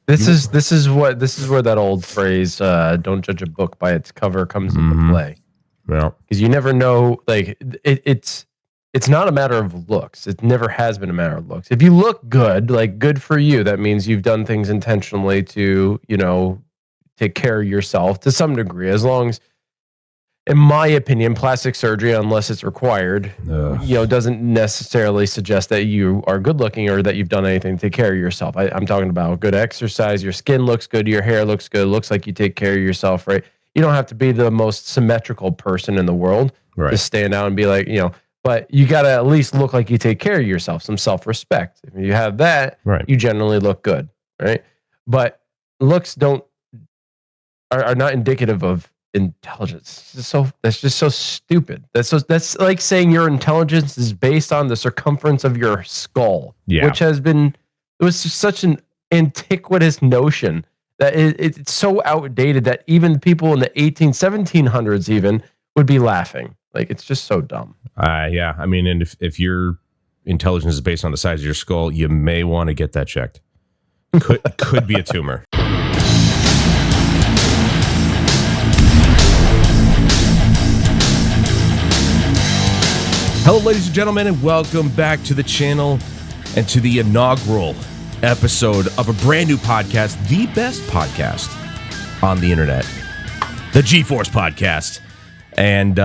This is where that old phrase "don't judge a book by its cover" comes into play. Yeah, because you never know. Like it's not a matter of looks. It never has been a matter of looks. If you look good, like good for you, that means you've done things intentionally to take care of yourself to some degree. As long as, in my opinion, plastic surgery, unless it's required, doesn't necessarily suggest that you are good looking or that you've done anything to take care of yourself. I'm talking about good exercise. Your skin looks good. Your hair looks good. It looks like you take care of yourself, right? You don't have to be the most symmetrical person in the world to stand out and be like, but you got to at least look like you take care of yourself, some self-respect. If you have that, you generally look good, right? But looks are not indicative of intelligence. That's just so stupid. That's like saying your intelligence is based on the circumference of your skull, which it was just such an antiquitous notion that it's so outdated that even people in the 1700s even would be laughing. Like, it's just so dumb. Yeah. I mean, and if your intelligence is based on the size of your skull, you may want to get that checked. Could be a tumor. Hello, ladies and gentlemen, and welcome back to the channel and to the inaugural episode of a brand new podcast, the best podcast on the internet, the GPhorce Podcast, and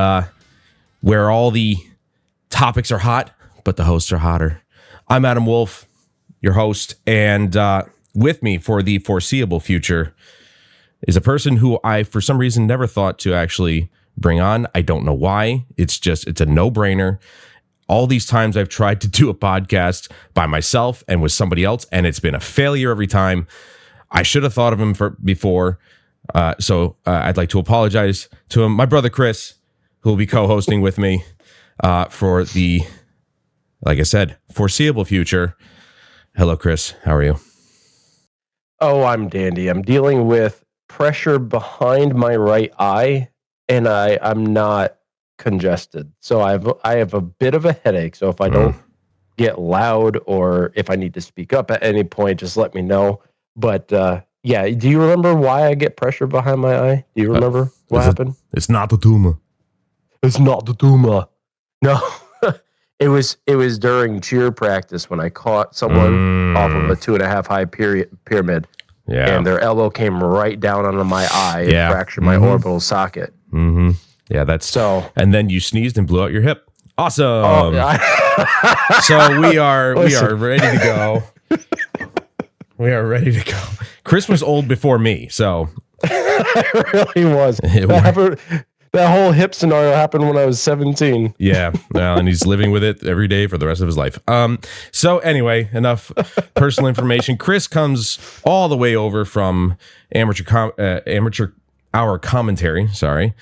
where all the topics are hot, but the hosts are hotter. I'm Adam Wolf, your host, and with me for the foreseeable future is a person who I, for some reason, never thought to actually bring on. I don't know why. It's a no-brainer. All these times I've tried to do a podcast by myself and with somebody else, and it's been a failure every time. I should have thought of him before. So I'd like to apologize to him. My brother Chris, who will be co-hosting with me for the, like I said, foreseeable future. Hello, Chris. How are you? Oh, I'm dandy. I'm dealing with pressure behind my right eye, and I'm not congested. So I have a bit of a headache. So if I don't get loud or if I need to speak up at any point, just let me know. But yeah, do you remember why I get pressure behind my eye? Do you remember what happened? It's not the tumor. It's not the tumor. No. It was during cheer practice when I caught someone off of a 2.5 high pyramid. Yeah. And their elbow came right down onto my eye and fractured my orbital socket. Mm-hmm. Yeah, that's so. And then you sneezed and blew out your hip. Awesome. So we are ready to go. We are ready to go. Chris was old before me, so it really was. That whole hip scenario happened when I was 17. Yeah, well, and he's living with it every day for the rest of his life. So anyway, enough personal information. Chris comes all the way over from Amateur Hour Commentary. Sorry.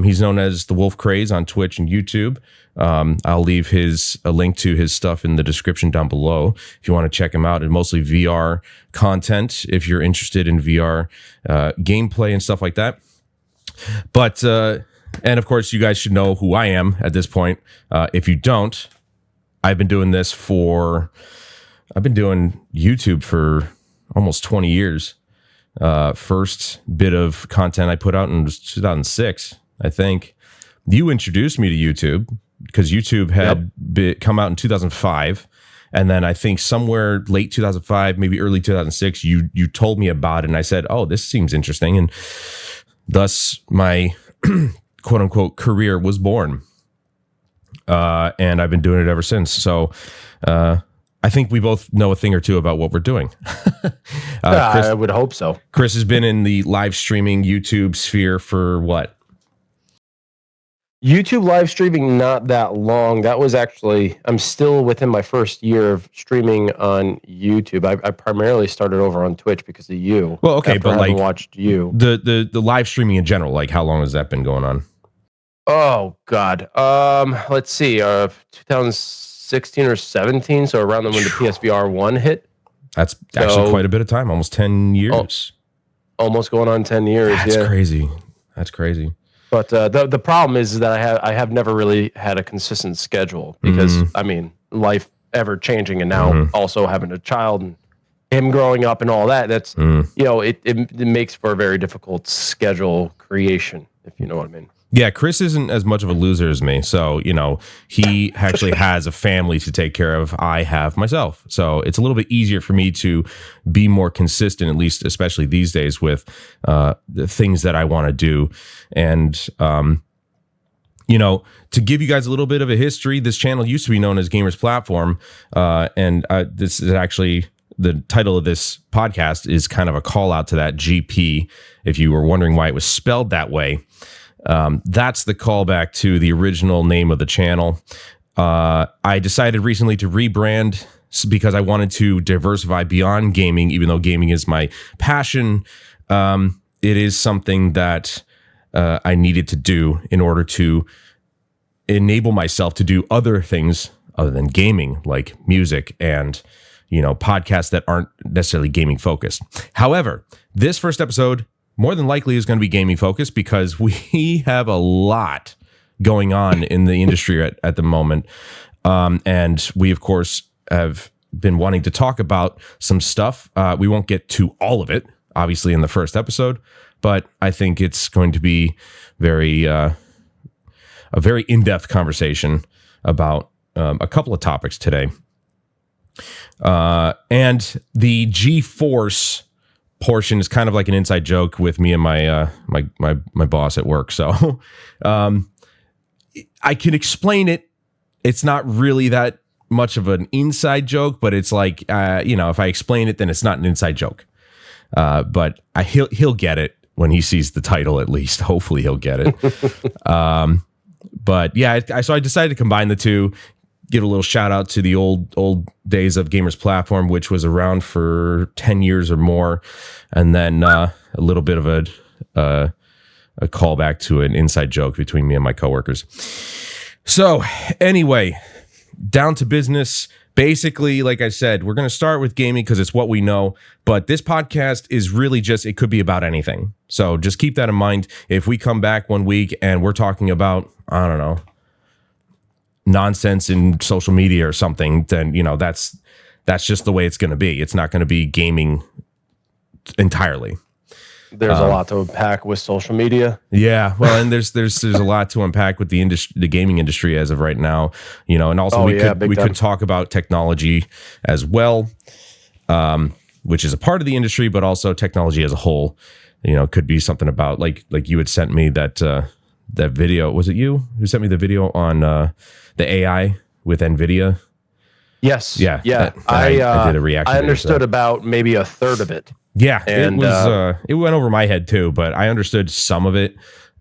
He's known as the Wolf Craze on Twitch and YouTube. I'll leave a link to his stuff in the description down below if you want to check him out. And mostly VR content if you're interested in VR gameplay and stuff like that. But and of course, you guys should know who I am at this point. If you don't, I've been doing YouTube for almost 20 years. First bit of content I put out in 2006, I think. You introduced me to YouTube because YouTube had come out in 2005. And then I think somewhere late 2005, maybe early 2006, you told me about it. And I said, oh, this seems interesting. And thus my quote unquote career was born. And I've been doing it ever since. So, I think we both know a thing or two about what we're doing. Chris, I would hope so. Chris has been in the live streaming YouTube sphere for what? YouTube live streaming, not that long. That was actually, I'm still within my first year of streaming on YouTube. I primarily started over on Twitch because of you. Well, okay, but like watched you. The live streaming in general, like how long has that been going on? Oh God. Let's see. 2016 or 17, so around when the PSVR 1 hit. That's actually quite a bit of time, almost 10 years. Almost going on 10 years. That's crazy. That's crazy. But the problem is that I have never really had a consistent schedule because I mean, life ever changing, and now also having a child and him growing up and all that. That's it makes for a very difficult schedule creation, if you know what I mean. Yeah, Chris isn't as much of a loser as me. So, he actually has a family to take care of. I have myself. So it's a little bit easier for me to be more consistent, at least, especially these days with the things that I want to do. And, to give you guys a little bit of a history, this channel used to be known as Gamers Platform. And this is actually the title of this podcast is kind of a call out to that GP. If you were wondering why it was spelled that way. That's the callback to the original name of the channel. I decided recently to rebrand because I wanted to diversify beyond gaming, even though gaming is my passion. It is something that I needed to do in order to enable myself to do other things other than gaming, like music and podcasts that aren't necessarily gaming focused. However, this first episode more than likely is going to be gaming focused because we have a lot going on in the industry at the moment. And we, of course, have been wanting to talk about some stuff. We won't get to all of it, obviously, in the first episode, but I think it's going to be a very in-depth conversation about a couple of topics today. And the GPhorce portion is kind of like an inside joke with me and my boss at work. So I can explain it. It's not really that much of an inside joke, but it's like if I explain it, then it's not an inside joke. But he'll get it when he sees the title. At least, hopefully, he'll get it. But yeah, so I decided to combine the two. Give a little shout out to the old days of Gamers Platform, which was around for 10 years or more, and then a little bit of a callback to an inside joke between me and my coworkers. So anyway, down to business. Basically, like I said, we're going to start with gaming because it's what we know, but this podcast is really it could be about anything. So just keep that in mind. If we come back one week and we're talking about, I don't know, nonsense in social media or something, then that's just the way it's going to be. It's not going to be gaming entirely. There's a lot to unpack with social media. Yeah, well, and there's a lot to unpack with the gaming industry as of right now. And also we could talk about technology as well, which is a part of the industry, but also technology as a whole. Could be something about like you had sent me that video. Was it you who sent me the video on the AI with NVIDIA? Yes. Yeah. I did a reaction. I understood about maybe a third of it. Yeah, and it went over my head too, but I understood some of it,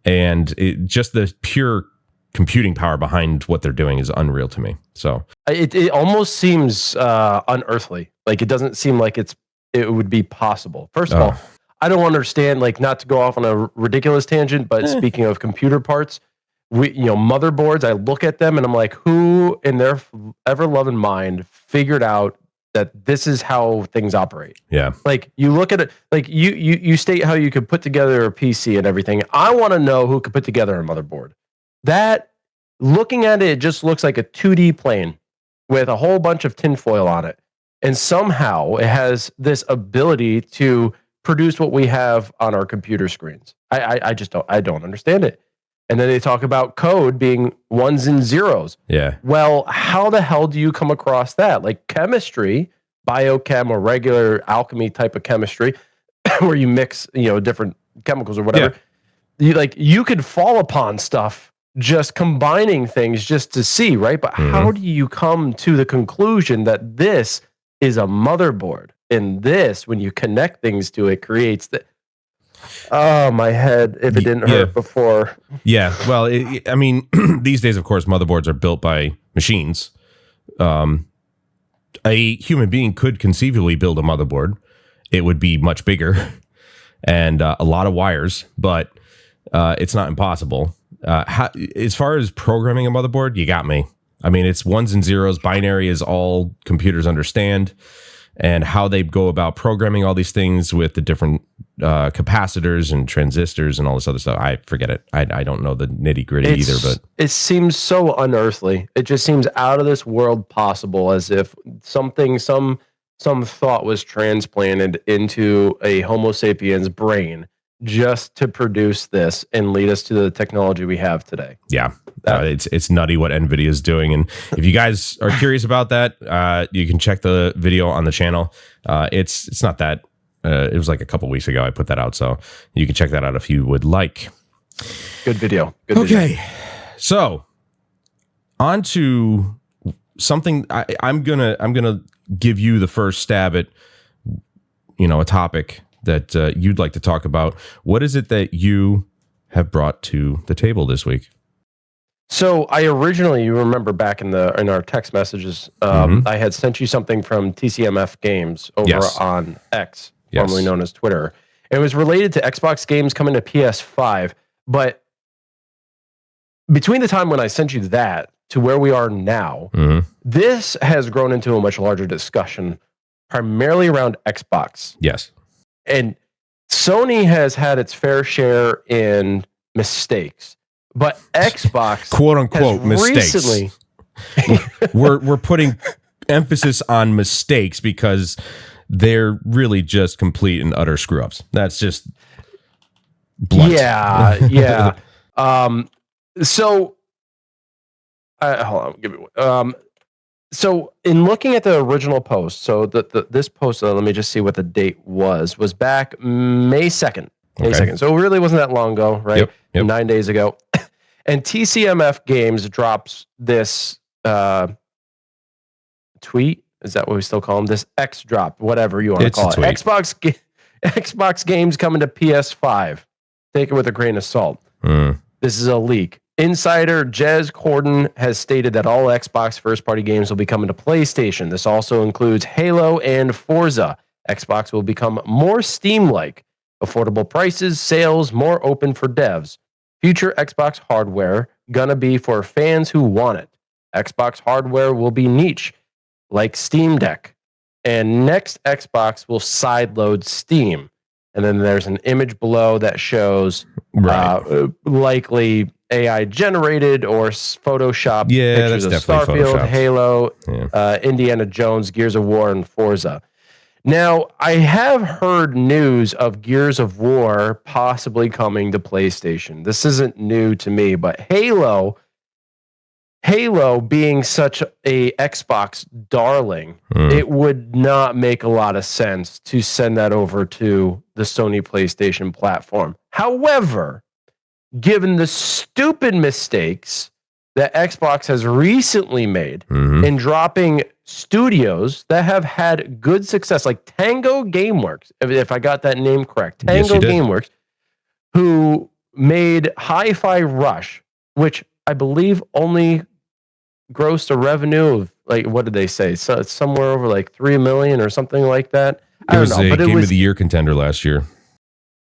and just the pure computing power behind what they're doing is unreal to me. So it almost seems unearthly. Like it doesn't seem like it would be possible. First of all, I don't understand. Like, not to go off on a ridiculous tangent, but speaking of computer parts, motherboards. I look at them and I'm like, who in their ever loving mind figured out that this is how things operate? Yeah. Like, you look at it, like you state how you could put together a PC and everything. I want to know who could put together a motherboard. That, looking at it, just looks like a 2D plane with a whole bunch of tinfoil on it. And somehow it has this ability to produce what we have on our computer screens. I just don't understand it. And then they talk about code being ones and zeros. Yeah. Well, how the hell do you come across that? Like chemistry, biochem or regular alchemy type of chemistry, where you mix, different chemicals or whatever. Yeah. You could fall upon stuff just combining things just to see, right? But how do you come to the conclusion that this is a motherboard, and this, when you connect things to it, creates the... Oh, my head, if it didn't hurt before. Yeah, well, I mean, these days, of course, motherboards are built by machines. A human being could conceivably build a motherboard. It would be much bigger and a lot of wires, but it's not impossible. As far as programming a motherboard, you got me. I mean, it's ones and zeros. Binary is all computers understand. And how they go about programming all these things with the different capacitors and transistors and all this other stuff, I forget it. I don't know the nitty gritty either. But it seems so unearthly. It just seems out of this world possible, as if some some thought was transplanted into a Homo sapiens brain just to produce this and lead us to the technology we have today. Yeah. It's nutty what NVIDIA is doing. And if you guys are curious about that, you can check the video on the channel. It's not that. It was like a couple weeks ago I put that out, so you can check that out if you would like. Good video. Okay. So on to something I'm gonna give you the first stab at, a topic that you'd like to talk about. What is it that you have brought to the table this week? So I originally, you remember back in our text messages, I had sent you something from TCMF Games over on X, formerly known as Twitter. It was related to Xbox games coming to PS5, but between the time when I sent you that to where we are now, this has grown into a much larger discussion, primarily around Xbox. Yes. And Sony has had its fair share in mistakes, but Xbox, quote unquote, mistakes. Recently, we're putting emphasis on mistakes because they're really just complete and utter screw ups. That's just blunt. Yeah. So, hold on, give me one. So in looking at the original post, so this post, let me just see what the date was back May 2nd. May 2nd. So it really wasn't that long ago, right? Yep. 9 days ago. And TCMF Games drops this tweet. Is that what we still call them? This X drop, whatever you want to call it. Xbox games coming to PS5. Take it with a grain of salt. This is a leak. Insider Jez Corden has stated that all Xbox first-party games will be coming to PlayStation. This also includes Halo and Forza. Xbox will become more Steam-like. Affordable prices, sales, more open for devs. Future Xbox hardware gonna be for fans who want it. Xbox hardware will be niche, like Steam Deck. And next Xbox will sideload Steam. And then there's an image below that shows likely AI generated or Photoshop pictures of Starfield, Photoshopped. Halo, Indiana Jones, Gears of War, and Forza. Now, I have heard news of Gears of War possibly coming to PlayStation. This isn't new to me, but Halo being such a Xbox darling, it would not make a lot of sense to send that over to the Sony PlayStation platform. However, given the stupid mistakes that Xbox has recently made in dropping studios that have had good success, like Tango Gameworks, if I got that name correct, Tango Gameworks, who made Hi-Fi Rush, which I believe only grossed a revenue of, like, what did they say? So it's somewhere over like 3 million or something like that. I don't know, but it was a Game of the Year contender last year.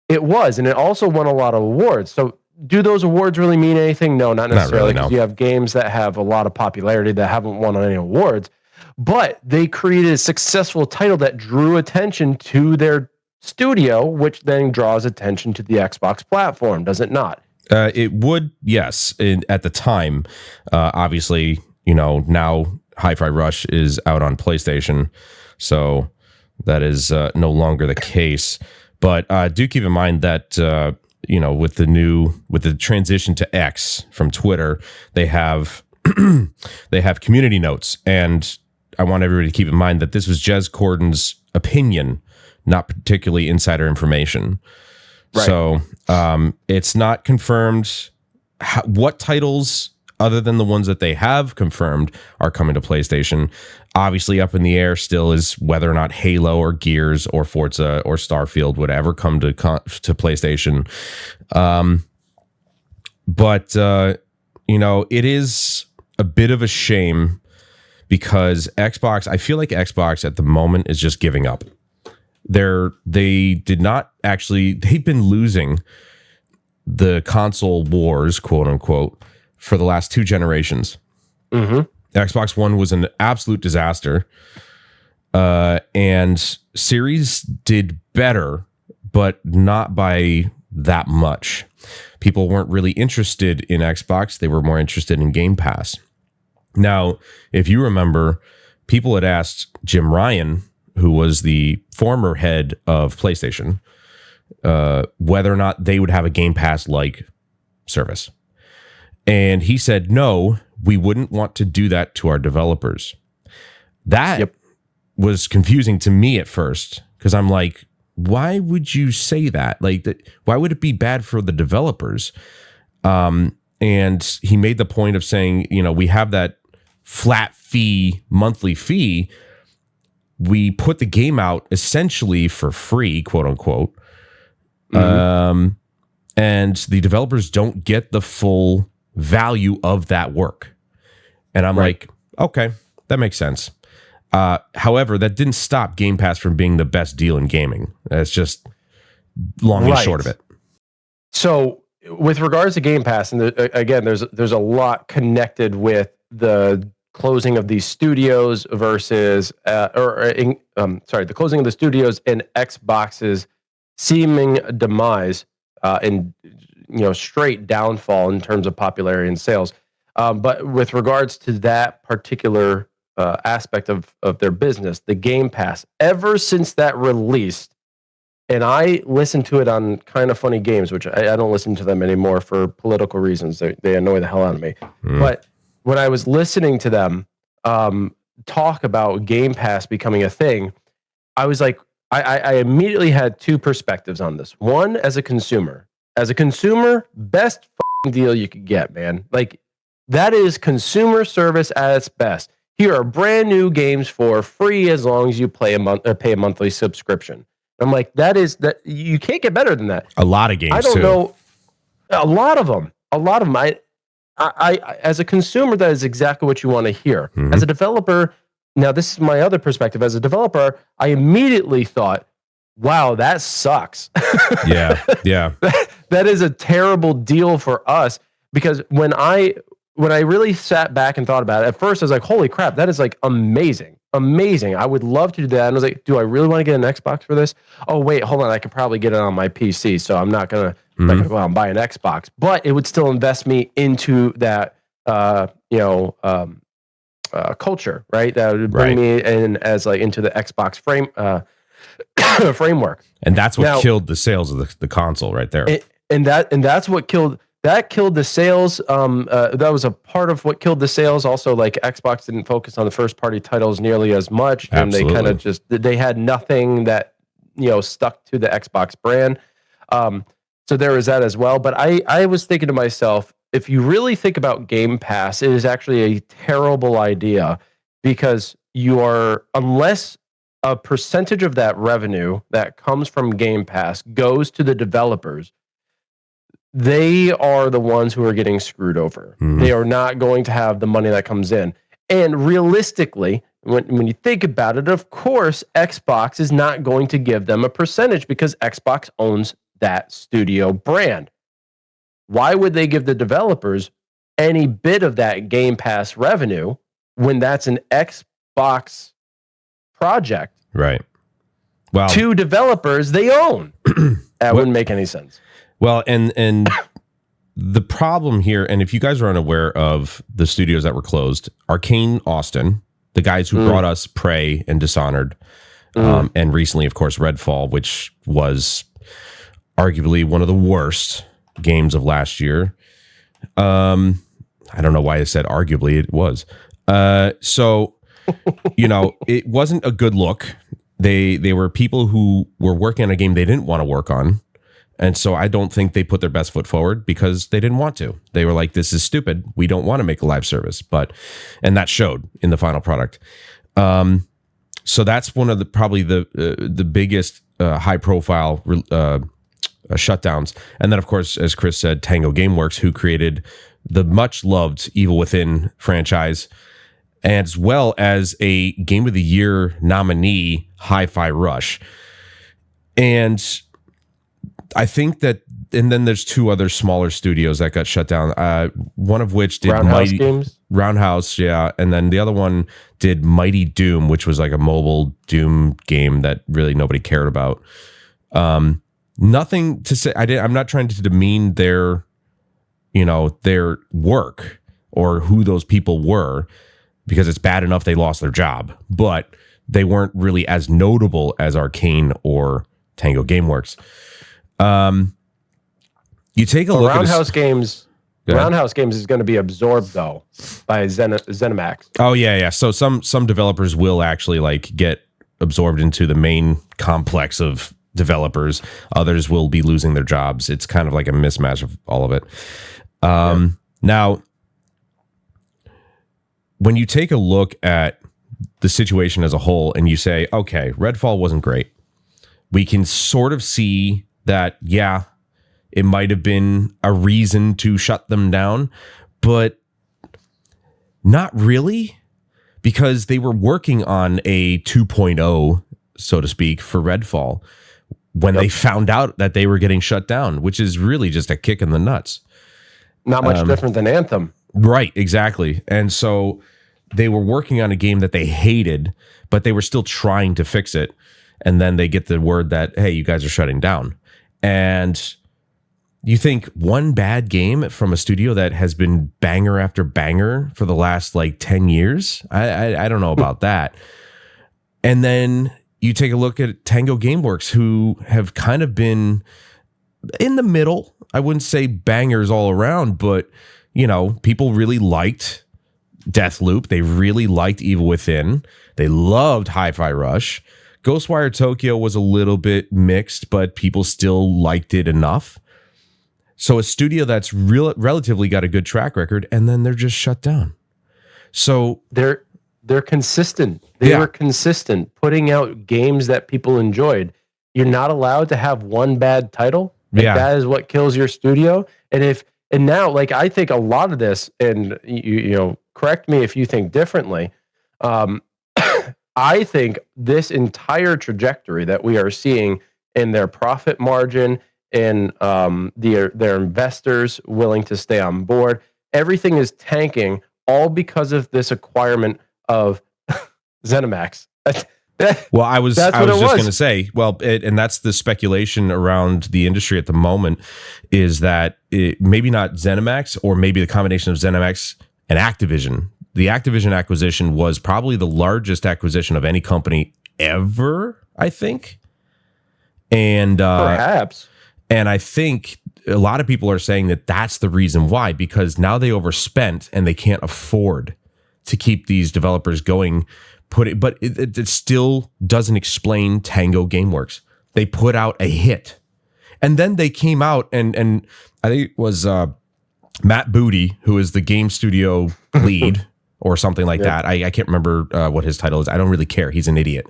It was, and it also won a lot of awards. So do those awards really mean anything? No, not necessarily. Because you have games that have a lot of popularity that haven't won any awards, but they created a successful title that drew attention to their studio, which then draws attention to the Xbox platform, does it not? It would, yes. At the time, obviously, now Hi-Fi Rush is out on PlayStation, so that is no longer the case. But do keep in mind that with the transition to X from Twitter, they have community notes, and I want everybody to keep in mind that this was Jez Corden's opinion, not particularly insider information. Right. So it's not confirmed what titles, other than the ones that they have confirmed, are coming to PlayStation. Obviously, up in the air still is whether or not Halo or Gears or Forza or Starfield would ever come to PlayStation. But it is a bit of a shame because Xbox, I feel like Xbox at the moment is just giving up. They've been losing the console wars, quote unquote, for the last 2 generations. Xbox One was an absolute disaster. And Series did better, but not by that much. People weren't really interested in Xbox. They were more interested in Game Pass. Now, if you remember, people had asked Jim Ryan who was the former head of PlayStation, whether or not they would have a Game Pass-like service. And he said, no, we wouldn't want to do that to our developers. That was confusing to me at first, because I'm like, why would you say that? Like, why would it be bad for the developers? And he made the point of saying, we have that flat fee, monthly fee. We put the game out essentially for free, quote unquote. And the developers don't get the full value of that work. And I'm like, okay, that makes sense. However, that didn't stop Game Pass from being the best deal in gaming. That's just long and short of it. So with regards to Game Pass, and again, there's a lot connected with the closing of these studios versus, the closing of the studios and Xbox's seeming demise and straight downfall in terms of popularity and sales. But with regards to that particular aspect of their business, the Game Pass, ever since that released, and I listened to it on Kind of Funny Games, which I don't listen to them anymore for political reasons. They annoy the hell out of me. But when I was listening to them talk about Game Pass becoming a thing, I was like, I immediately had two perspectives on this. One, as a consumer, best deal you could get, man. Like, that is consumer service at its best. Here are brand new games for free as long as you pay a monthly subscription. I'm like, that you can't get better than that. A lot of games. I don't know. A lot of them. I as a consumer, that is exactly what you want to hear. As a developer, now this is my other perspective. As a developer, I immediately thought, wow, that sucks. Yeah. That is a terrible deal for us, because when I really sat back and thought about it, at first I was like, holy crap, that is like amazing. I would love to do that. And I was like, do I really want to get an Xbox for this? Oh, wait, hold on. I could probably get it on my PC. So I'm not going to go out and buy an Xbox, but it would still invest me into that, culture, right? That would bring me in as like into the Xbox framework. And that's what killed the sales of the console right there. And that's what killed the sales. That was a part of what killed the sales. Also, like, Xbox didn't focus on the first party titles nearly as much. And they kind of they had nothing that, stuck to the Xbox brand. So there was that as well. But I was thinking to myself, if you really think about Game Pass, it is actually a terrible idea, because unless a percentage of that revenue that comes from Game Pass goes to the developers, they are the ones who are getting screwed over. They are not going to have the money that comes in. And realistically, when you think about it, of course, Xbox is not going to give them a percentage, because Xbox owns that studio brand. Why would they give the developers any bit of that Game Pass revenue when that's an Xbox project? Right. Well, to developers they own. That wouldn't make any sense. Well, and the problem here, and if you guys are unaware of the studios that were closed, Arcane Austin, the guys who brought us Prey and Dishonored, and recently, of course, Redfall, which was arguably one of the worst games of last year. I don't know why I said arguably. It was. So, it wasn't a good look. They were people who were working on a game they didn't want to work on. And so I don't think they put their best foot forward, because they didn't want to. They were like, this is stupid. We don't want to make a live service. And that showed in the final product. So that's one of the biggest high profile shutdowns. And then, of course, as Chris said, Tango Gameworks, who created the much loved Evil Within franchise, as well as a Game of the Year nominee, Hi-Fi Rush. And I think that, and then there's two other smaller studios that got shut down. One of which did Roundhouse, yeah, and then the other one did Mighty Doom, which was like a mobile Doom game that really nobody cared about. Nothing to say. I'm not trying to demean their work or who those people were, because it's bad enough they lost their job. But they weren't really as notable as Arcane or Tango Gameworks. You take a look Roundhouse Games. Roundhouse Games is going to be absorbed though by ZeniMax. Oh yeah. So some developers will actually like get absorbed into the main complex of developers. Others will be losing their jobs. It's kind of like a mismatch of all of it. Now, when you take a look at the situation as a whole and you say, okay, Redfall wasn't great, we can sort of see that, yeah, it might have been a reason to shut them down, but not really, because they were working on a 2.0, so to speak, for Redfall when they found out that they were getting shut down, which is really just a kick in the nuts. Not much different than Anthem. Right, exactly. And so they were working on a game that they hated, but they were still trying to fix it. And then they get the word that, hey, you guys are shutting down. And you think one bad game from a studio that has been banger after banger for the last like 10 years? I don't know about that. And then you take a look at Tango Gameworks, who have kind of been in the middle. I wouldn't say bangers all around, but, you know, people really liked Deathloop. They really liked Evil Within. They loved Hi-Fi Rush. Ghostwire Tokyo was a little bit mixed, but people still liked it enough. So a studio that's relatively got a good track record, and then they're just shut down. So they're consistent. They were consistent, putting out games that people enjoyed. You're not allowed to have one bad title. That is what kills your studio. And now, like, I think a lot of this, and you know, correct me if you think differently. I think this entire trajectory that we are seeing in their profit margin, in their investors willing to stay on board, everything is tanking, all because of this acquirement of ZeniMax. Well, I was just going to say, and that's the speculation around the industry at the moment, is that maybe not ZeniMax, or maybe the combination of ZeniMax and Activision. The Activision acquisition was probably the largest acquisition of any company ever, I think. And perhaps. And I think a lot of people are saying that that's the reason why, because now they overspent and they can't afford to keep these developers going. But it still doesn't explain Tango Gameworks. They put out a hit, and then they came out and I think it was Matt Booty, who is the game studio lead or something like that. I can't remember what his title is. I don't really care. He's an idiot.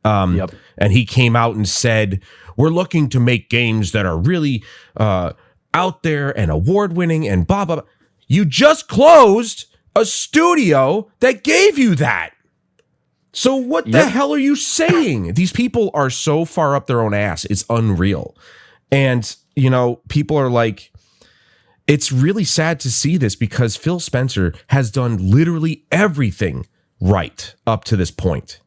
And he came out and said, we're looking to make games that are really out there and award-winning and blah, blah, blah. You just closed a studio that gave you that. So what the hell are you saying? These people are so far up their own ass. It's unreal. And, you know, people are like, it's really sad to see this, because Phil Spencer has done literally everything right up to this point.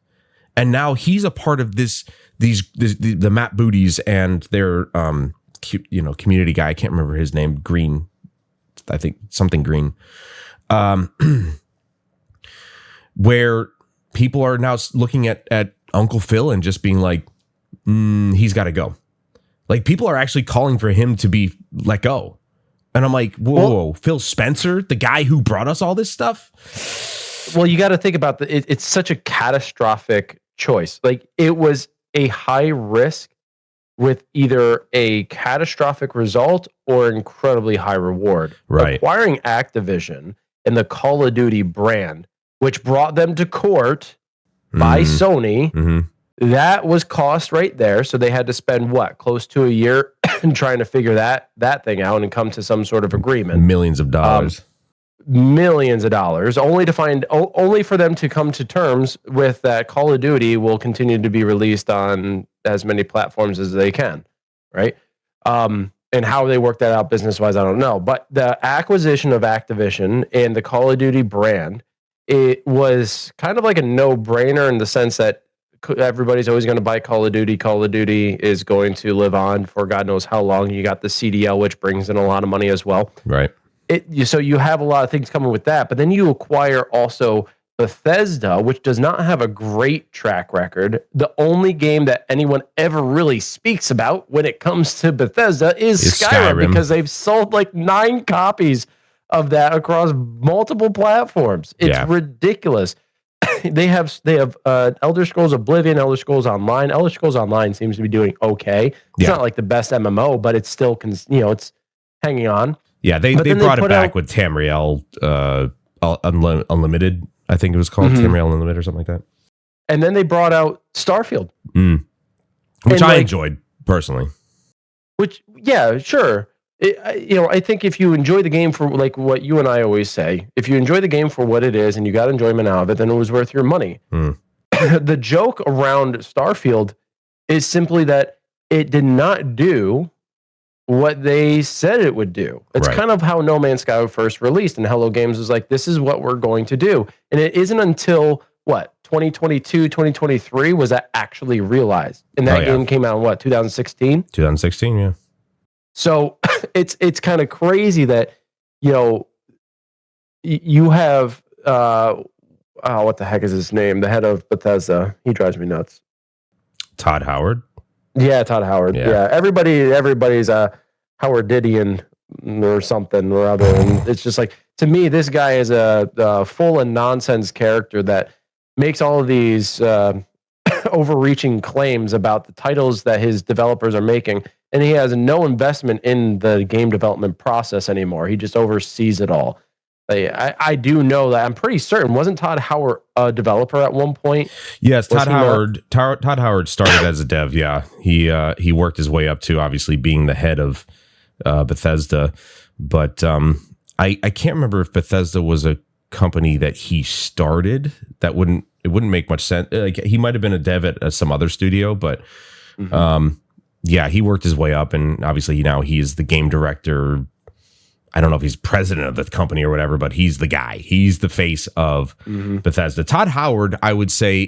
And now he's a part of the Matt Booties and their community guy. I can't remember his name. Green, I think something Green. Where people are now looking at Uncle Phil and just being like, he's got to go. Like, people are actually calling for him to be let go. And I'm like, whoa, Phil Spencer, the guy who brought us all this stuff? Well, you got to think about it's such a catastrophic choice. Like, it was a high risk with either a catastrophic result or incredibly high reward. Right. Acquiring Activision and the Call of Duty brand, which brought them to court by Sony, that was cost right there. So they had to spend close to a year trying to figure that thing out and come to some sort of agreement. Millions of dollars. Only for them to come to terms with that Call of Duty will continue to be released on as many platforms as they can, right? And how they work that out business-wise, I don't know. But the acquisition of Activision and the Call of Duty brand, it was kind of like a no-brainer in the sense that everybody's always going to buy Call of Duty. Call of Duty is going to live on for God knows how long. You got the CDL, which brings in a lot of money as well. Right. So you have a lot of things coming with that, but then you acquire also Bethesda, which does not have a great track record. The only game that anyone ever really speaks about when it comes to Bethesda is Skyrim, because they've sold like 9 copies of that across multiple platforms. It's ridiculous. They have Elder Scrolls Oblivion, Elder Scrolls Online. Elder Scrolls Online seems to be doing okay. It's not like the best MMO, but it's still it's hanging on. Yeah, they brought it back with Tamriel Unlimited. I think it was called Tamriel Unlimited or something like that. And then they brought out Starfield, which I enjoyed personally. Which, yeah, sure. I think if you enjoy the game for like what you and I always say, if you enjoy the game for what it is and you got enjoyment out of it, then it was worth your money. The joke around Starfield is simply that it did not do what they said it would do. It's kind of how No Man's Sky was first released, and Hello Games was like, this is what we're going to do. And it isn't until 2022, 2023 was that actually realized. And that game came out in 2016? 2016, yeah. So it's kind of crazy that, you have what the heck is his name? The head of Bethesda. He drives me nuts. Todd Howard? Yeah, Todd Howard. Yeah. Everybody's a Howardidian or something or other. And it's just like, to me, this guy is a full of nonsense character that makes all of these overreaching claims about the titles that his developers are making. And he has no investment in the game development process anymore. He just oversees it all. I do know that. I'm pretty certain. Wasn't Todd Howard a developer at one point? Yes, Todd Howard started as a dev. Yeah, he worked his way up to obviously being the head of Bethesda. But I can't remember if Bethesda was a company that he started. It wouldn't make much sense. Like, he might have been a dev at some other studio, but yeah, he worked his way up, and obviously now he is the game director. I don't know if he's president of the company or whatever, but he's the guy. He's the face of Bethesda. Todd Howard, I would say,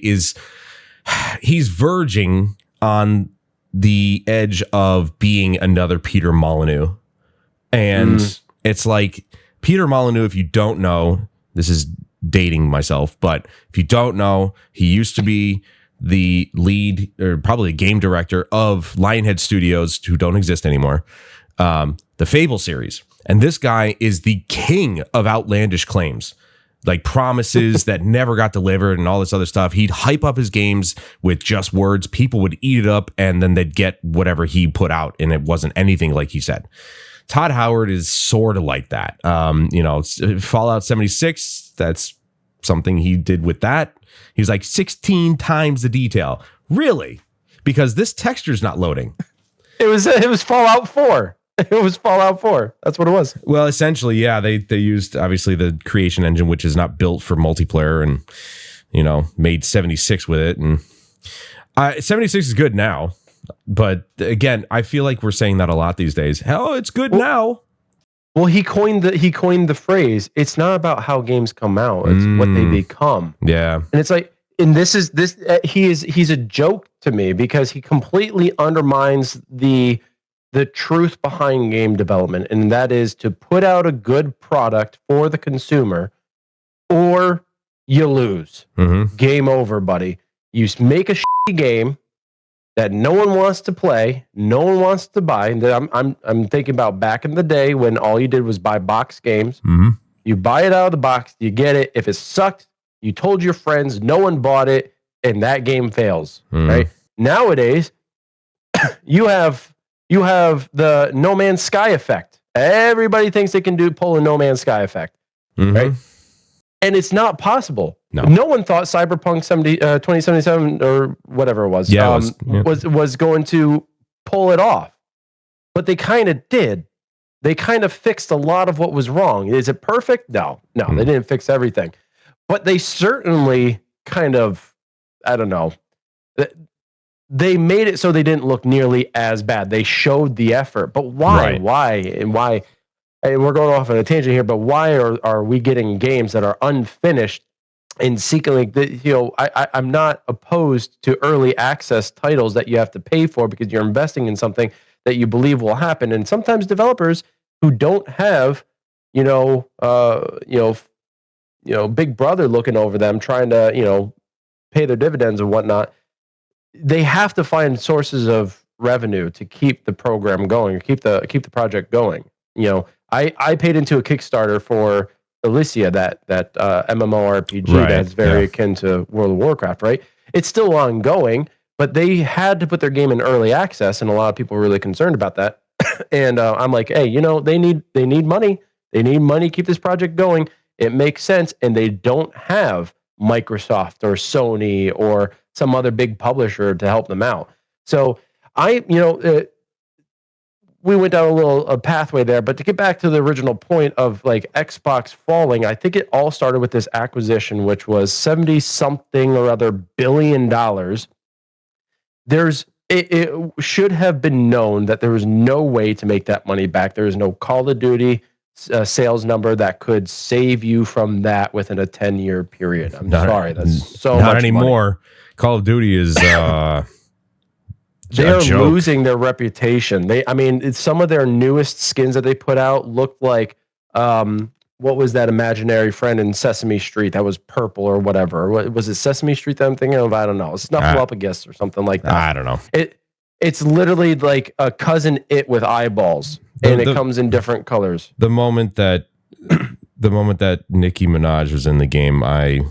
he's verging on the edge of being another Peter Molyneux. And it's like, Peter Molyneux, if you don't know, this is dating myself, but if you don't know, he used to be the lead, or probably a game director of Lionhead Studios, who don't exist anymore, the Fable series. And this guy is the king of outlandish claims, like promises that never got delivered and all this other stuff. He'd hype up his games with just words. People would eat it up, and then they'd get whatever he put out, and it wasn't anything like he said. Todd Howard is sort of like that. Fallout 76, that's something he did with that. He's like 16 times the detail. Really? Because this texture's not loading. It was Fallout 4. It was Fallout 4. That's what it was. Well, essentially, yeah, they used obviously the creation engine, which is not built for multiplayer, and made 76 with it. And 76 is good now, but again, I feel like we're saying that a lot these days. Hell, it's good now. Well, he coined the phrase. It's not about how games come out; it's what they become. Yeah, and it's like, and he's a joke to me, because he completely undermines the truth behind game development, and that is to put out a good product for the consumer, or you lose. Game over, buddy. You make a shitty game that no one wants to play, no one wants to buy. And I'm thinking about back in the day when all you did was buy box games. You buy it out of the box, you get it. If it sucked, you told your friends, no one bought it, and that game fails. Right? Nowadays, you have the No Man's Sky effect. Everybody thinks they can pull a No Man's Sky effect, right? And it's not possible. No one thought Cyberpunk 2077 or whatever it was, was going to pull it off. But they kind of did. They kind of fixed a lot of what was wrong. Is it perfect? No, they didn't fix everything. But they certainly kind of, I don't know, they made it so they didn't look nearly as bad. They showed the effort. But why? Why? And we're going off on a tangent here, but why are we getting games that are unfinished and seeking, like, I'm not opposed to early access titles that you have to pay for because you're investing in something that you believe will happen. And sometimes developers who don't have, big brother looking over them, trying to, pay their dividends and whatnot. They have to find sources of revenue to keep the program going, keep the project going. I paid into a Kickstarter for Elysia, that MMORPG that's very akin to World of Warcraft, right? It's still ongoing, but they had to put their game in early access, and a lot of people were really concerned about that. And I'm like, hey, they need money. They need money to keep this project going. It makes sense, and they don't have Microsoft or Sony or some other big publisher to help them out. So we went down a pathway there, but to get back to the original point of like Xbox falling, I think it all started with this acquisition, which was 70 something or other $billion. It should have been known that there was no way to make that money back. There is no Call of Duty sales number that could save you from that within a 10-year period. I'm sorry, that's so not much anymore. Money. Call of Duty is they are losing their reputation. Some of their newest skins that they put out looked like what was that imaginary friend in Sesame Street that was purple or whatever? Was it Sesame Street that I'm thinking of? I don't know. Snuffleupagus or something like that. I don't know. It's literally like a cousin It with eyeballs, and it comes in different colors. The moment that Nicki Minaj was in the game, I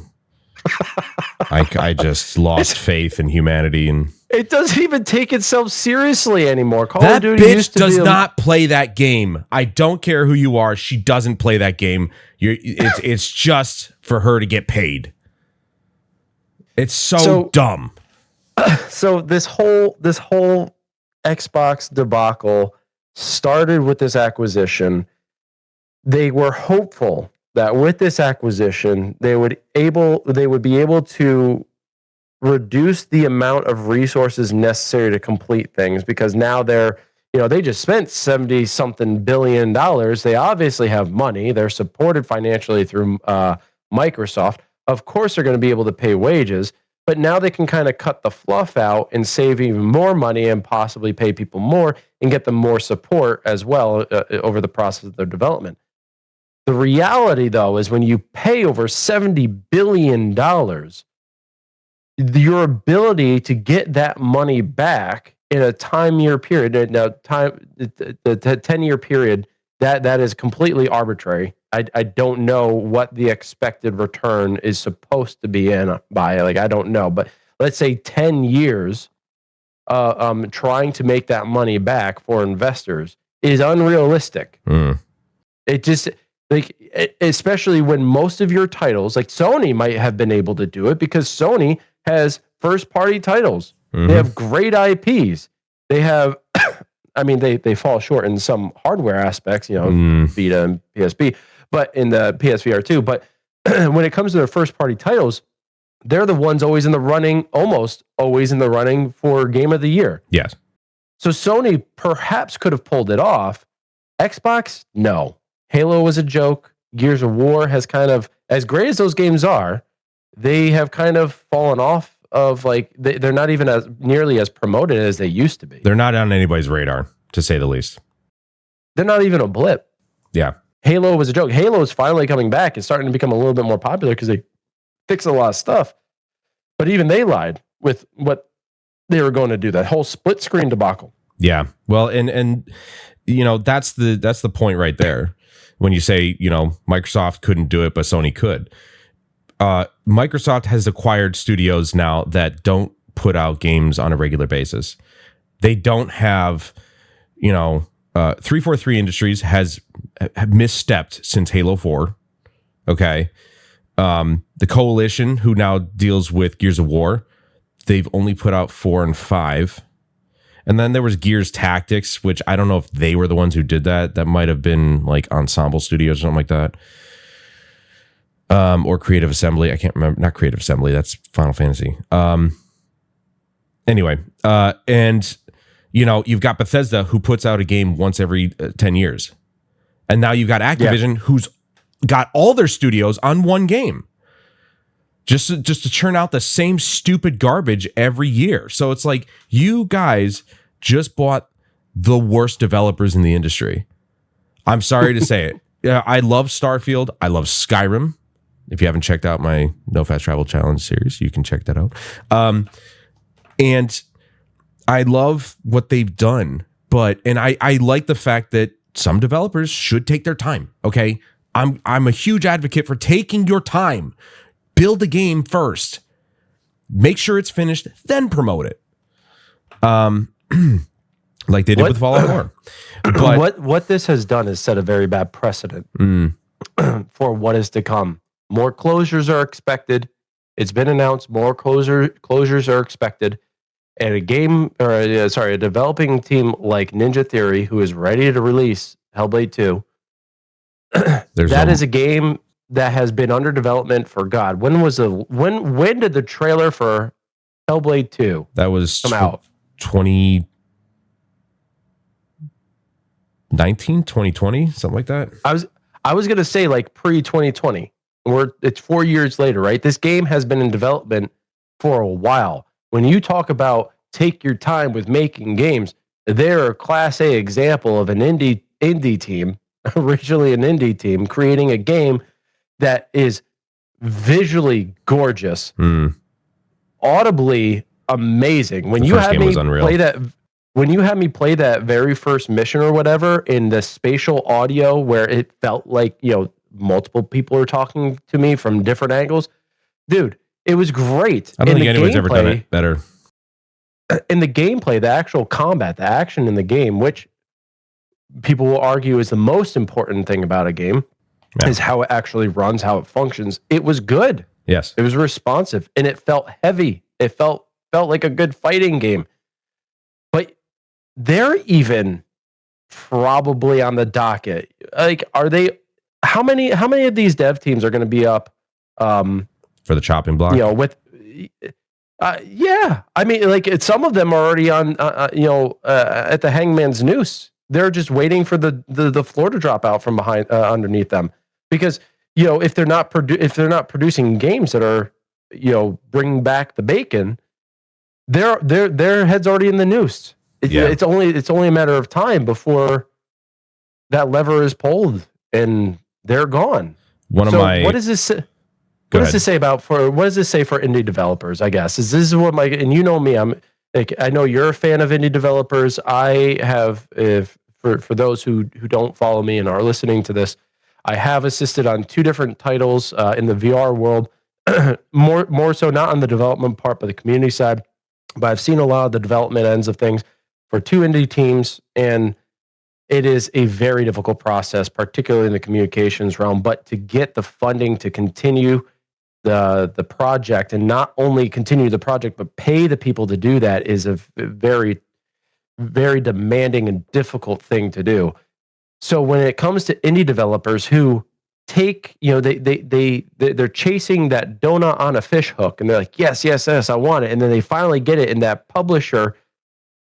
just lost faith in humanity, and it doesn't even take itself seriously anymore. Call that of Duty bitch does not play that game. I don't care who you are; she doesn't play that game. It's just for her to get paid. It's so dumb. So this whole Xbox debacle started with this acquisition. They were hopeful that with this acquisition, they would be able to reduce the amount of resources necessary to complete things, because now they just spent 70 something $billion. They obviously have money. They're supported financially through Microsoft. Of course, they're going to be able to pay wages, but now they can kind of cut the fluff out and save even more money and possibly pay people more and get them more support as well over the process of their development. The reality, though, is when you pay over $70 billion, your ability to get that money back in a 10-year period, the 10-year period, that is completely arbitrary. I don't know what the expected return is supposed to be I don't know, but let's say 10 years trying to make that money back for investors is unrealistic. It just, especially when most of your titles, like Sony might have been able to do it because Sony has first-party titles. They have great IPs. They have, they fall short in some hardware aspects, Vita and PSP, but in the PSVR 2. But when it comes to their first-party titles, they're the ones always in the running, almost always in the running for Game of the Year. Yes. So Sony perhaps could have pulled it off. Xbox, no. Halo was a joke. Gears of War has kind of, as great as those games are, they have kind of fallen off of they're not even as nearly as promoted as they used to be. They're not on anybody's radar, to say the least. They're not even a blip. Yeah. Halo was a joke. Halo is finally coming back and starting to become a little bit more popular because they fixed a lot of stuff. But even they lied with what they were going to do, that whole split screen debacle. Yeah. Well, and that's the point right there. When you say, Microsoft couldn't do it, but Sony could. Microsoft has acquired studios now that don't put out games on a regular basis. They don't have, 343 Industries have misstepped since Halo 4. Okay. The Coalition, who now deals with Gears of War, they've only put out 4 and 5. And then there was Gears Tactics, which I don't know if they were the ones who did that. That might have been like Ensemble Studios or something like that. Or Creative Assembly. I can't remember. Not Creative Assembly. That's Final Fantasy. Anyway. And, you've got Bethesda, who puts out a game once every 10 years. And now you've got Activision, who's got all their studios on one game. Just to churn out the same stupid garbage every year. So it's like, you guys just bought the worst developers in the industry. I'm sorry to say it. Yeah, I love Starfield. I love Skyrim. If you haven't checked out my No Fast Travel Challenge series, you can check that out. And I love what they've done, and I like the fact that some developers should take their time. Okay, I'm a huge advocate for taking your time. Build a game first. Make sure it's finished, then promote it. Like they did with Fallout 4. But what this has done is set a very bad precedent for what is to come. More closures are expected. It's been announced more closures are expected. And a developing team like Ninja Theory, who is ready to release Hellblade 2, that is a game that has been under development for when did the trailer for Hellblade 2 that was come out? 2019, 2020, something like that. I was gonna say like pre-2020. It's 4 years later, right? This game has been in development for a while. When you talk about take your time with making games, they're a Class A example of an indie team, originally an indie team, creating a game that is visually gorgeous, audibly amazing. When you had me play that very first mission or whatever in the spatial audio where it felt like, multiple people are talking to me from different angles, dude, it was great. I don't think anyone's ever done it better. In the gameplay, the actual combat, the action in the game, which people will argue is the most important thing about a game, is how it actually runs, how it functions. It was good. Yes. It was responsive, and it felt heavy. It felt like a good fighting game. But they're even probably on the docket. Like, are they? How many of these dev teams are going to be up for the chopping block? Yeah. I mean, like some of them are already on, at the hangman's noose. They're just waiting for the floor to drop out from behind, underneath them, because if they're not producing games that are bringing back the bacon, their head's already in the noose. It's only a matter of time before that lever is pulled and they're gone. What does this say? What does this say for indie developers? I guess this is what and you know me, I know you're a fan of indie developers. I have, for those who don't follow me and are listening to this, I have assisted on 2 different titles in the VR world, more so not on the development part, but the community side. But I've seen a lot of the development ends of things for 2 indie teams, and it is a very difficult process, particularly in the communications realm. But to get the funding to continue the project, and not only continue the project, but pay the people to do that, is a very, very demanding and difficult thing to do. So when it comes to indie developers who take, they're chasing that donut on a fish hook, and they're like, yes, I want it. And then they finally get it, and that publisher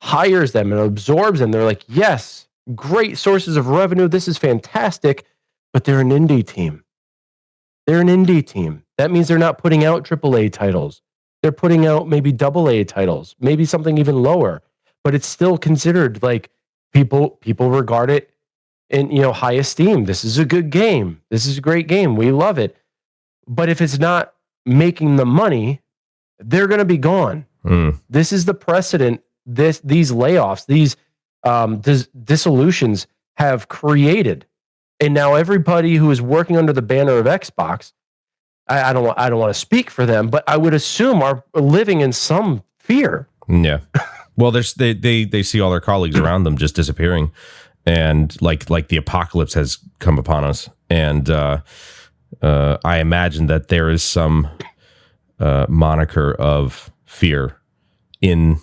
hires them and absorbs them. They're like, yes, great sources of revenue. This is fantastic. But they're an indie team. That means they're not putting out AAA titles. They're putting out maybe AA titles, maybe something even lower. But it's still considered like people regard it in high esteem. This is a good game. This is a great game. We love it. But if it's not making the money, they're going to be gone. This is the precedent. These layoffs, these dissolutions have created. And now everybody who is working under the banner of Xbox, I don't want to speak for them, but I would assume are living in some fear. Yeah. Well, they see all their colleagues around them just disappearing, and like the apocalypse has come upon us. And I imagine that there is some moniker of fear in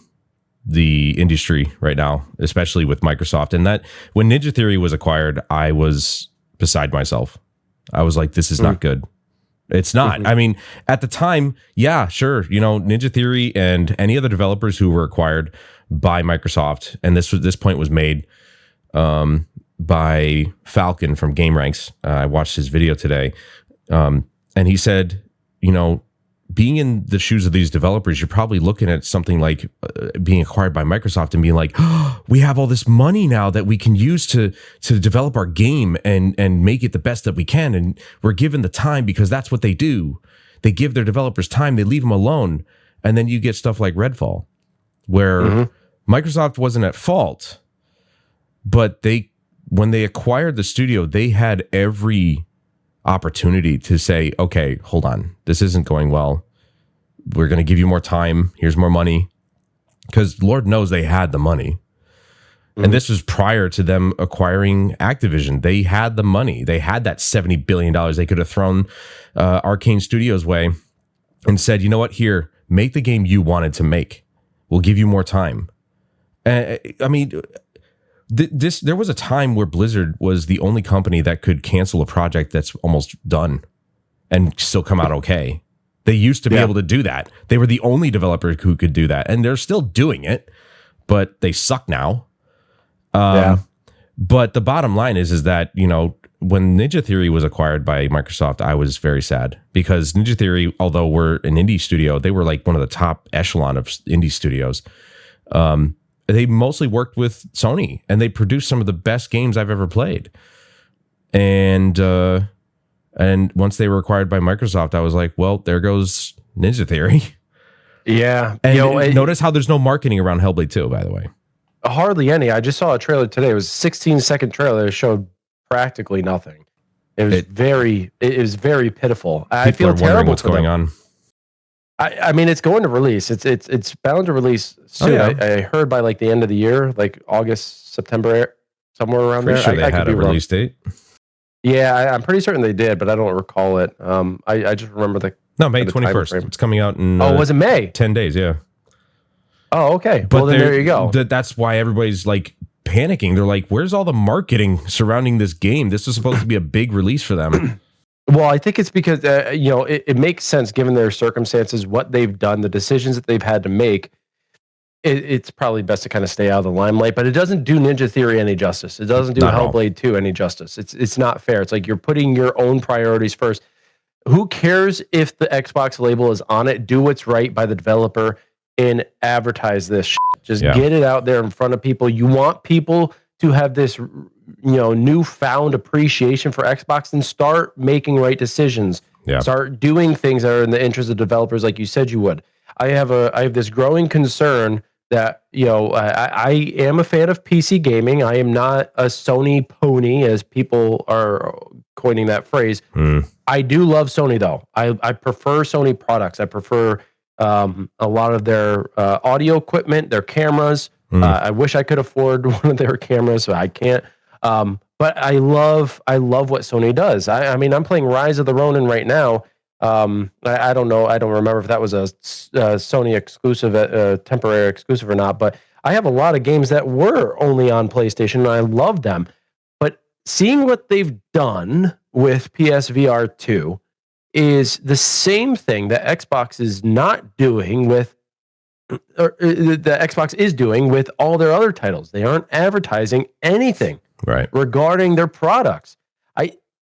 the industry right now, especially with Microsoft. And that when Ninja Theory was acquired, I was beside myself. I was like, this is not good. It's not. I mean, at the time, yeah, sure. Ninja Theory and any other developers who were acquired by Microsoft, and this point was made by Falcon from GameRanks. I watched his video today, and he said, being in the shoes of these developers, you're probably looking at something like being acquired by Microsoft and being like, oh, we have all this money now that we can use to develop our game and make it the best that we can. And we're given the time because that's what they do. They give their developers time. They leave them alone. And then you get stuff like Redfall, where Microsoft wasn't at fault, but when they acquired the studio, they had every opportunity to say, okay, hold on, this isn't going well. We're going to give you more time. Here's more money. Because Lord knows they had the money. And this was prior to them acquiring Activision. They had the money. They had that $70 billion they could have thrown Arcane Studios' way and said, you know what, here, make the game you wanted to make. We'll give you more time. I mean, there was a time where Blizzard was the only company that could cancel a project that's almost done and still come out okay. They used to be able to do that. They were the only developer who could do that, and they're still doing it, but they suck now. But the bottom line is that, you know, when Ninja Theory was acquired by Microsoft, I was very sad because Ninja Theory, although we're an indie studio, they were like one of the top echelon of indie studios. They mostly worked with Sony, and they produced some of the best games I've ever played. And once they were acquired by Microsoft, I was like, well, there goes Ninja Theory. Yeah. And notice how there's no marketing around Hellblade 2, by the way. Hardly any. I just saw a trailer today. It was a 16-second trailer. It showed practically nothing. It was very pitiful. I feel terrible what's going on. I mean, it's going to release. It's bound to release soon. Oh, yeah. I heard by like the end of the year, like August, September, somewhere around there. Sure, they had a release date. Yeah, I'm pretty certain they did, but I don't recall it. I just remember May 21st. It's coming out in was it May? 10 days, yeah. Oh, okay. But well, then there you go. That's why everybody's like panicking. They're like, where's all the marketing surrounding this game? This is supposed to be a big release for them. Well, I think it's because, it makes sense given their circumstances, what they've done, the decisions that they've had to make. It's probably best to kind of stay out of the limelight, but it doesn't do Ninja Theory any justice. It doesn't do Hellblade 2 any justice. It's not fair. It's like you're putting your own priorities first. Who cares if the Xbox label is on it? Do what's right by the developer and advertise this shit. Just get it out there in front of people. You want people to have this, newfound appreciation for Xbox and start making right decisions. Yeah. Start doing things that are in the interest of developers, like you said you would. I have this growing concern that, I am a fan of PC gaming. I am not a Sony pony, as people are coining that phrase. I do love Sony, though. I prefer Sony products. I prefer a lot of their audio equipment, their cameras. I wish I could afford one of their cameras, but I can't. But I love what Sony does. I mean, I'm playing Rise of the Ronin right now. I don't know. I don't remember if that was a Sony exclusive, temporary exclusive or not. But I have a lot of games that were only on PlayStation, and I love them. But seeing what they've done with PSVR 2 is the same thing that Xbox is not doing with, or the Xbox is doing with all their other titles. They aren't advertising anything regarding their products.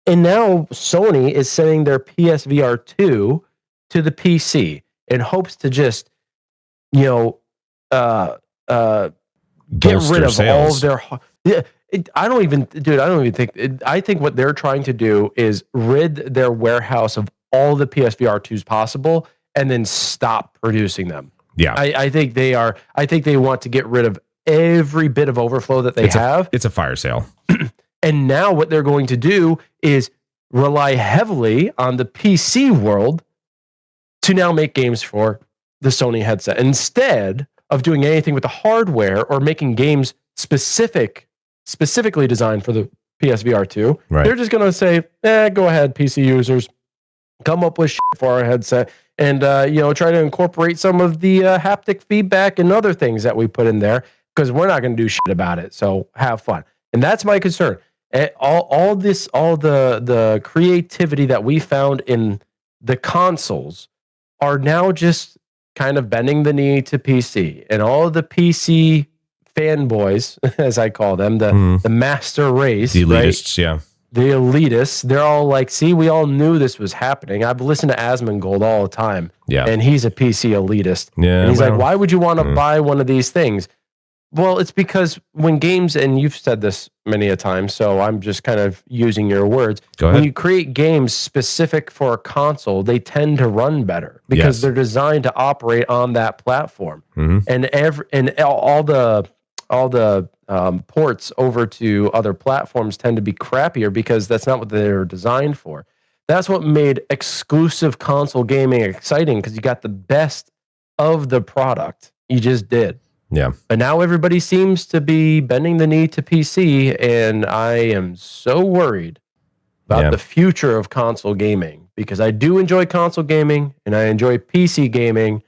And now Sony is sending their PSVR 2 to the PC in hopes to just, get rid of all of their. I don't even think. I think what they're trying to do is rid their warehouse of all the PSVR 2s possible, and then stop producing them. Yeah, I think they are. I think they want to get rid of every bit of overflow that they have. It's a fire sale. And now what they're going to do is rely heavily on the PC world to now make games for the Sony headset instead of doing anything with the hardware or making games specifically designed for the PSVR 2. They're just going to say, go ahead, PC users, come up with shit for our headset and, try to incorporate some of the haptic feedback and other things that we put in there because we're not going to do shit about it. So have fun. And that's my concern. All the creativity that we found in the consoles are now just kind of bending the knee to PC, and all the PC fanboys, as I call them, the master race, the elitists, the elitists, they're all like, see, we all knew this was happening. I've listened to Asmongold all the time. Yeah. And he's a PC elitist. Yeah. And he's like, why would you want to buy one of these things? Well, it's because when games, and you've said this many a time, so I'm just kind of using your words. Go ahead. When you create games specific for a console, they tend to run better because they're designed to operate on that platform. And all the ports over to other platforms tend to be crappier because that's not what they're designed for. That's what made exclusive console gaming exciting, because you got the best of the product. You just did. Yeah. But now everybody seems to be bending the knee to PC, and I am so worried about the future of console gaming, because I do enjoy console gaming and I enjoy PC gaming.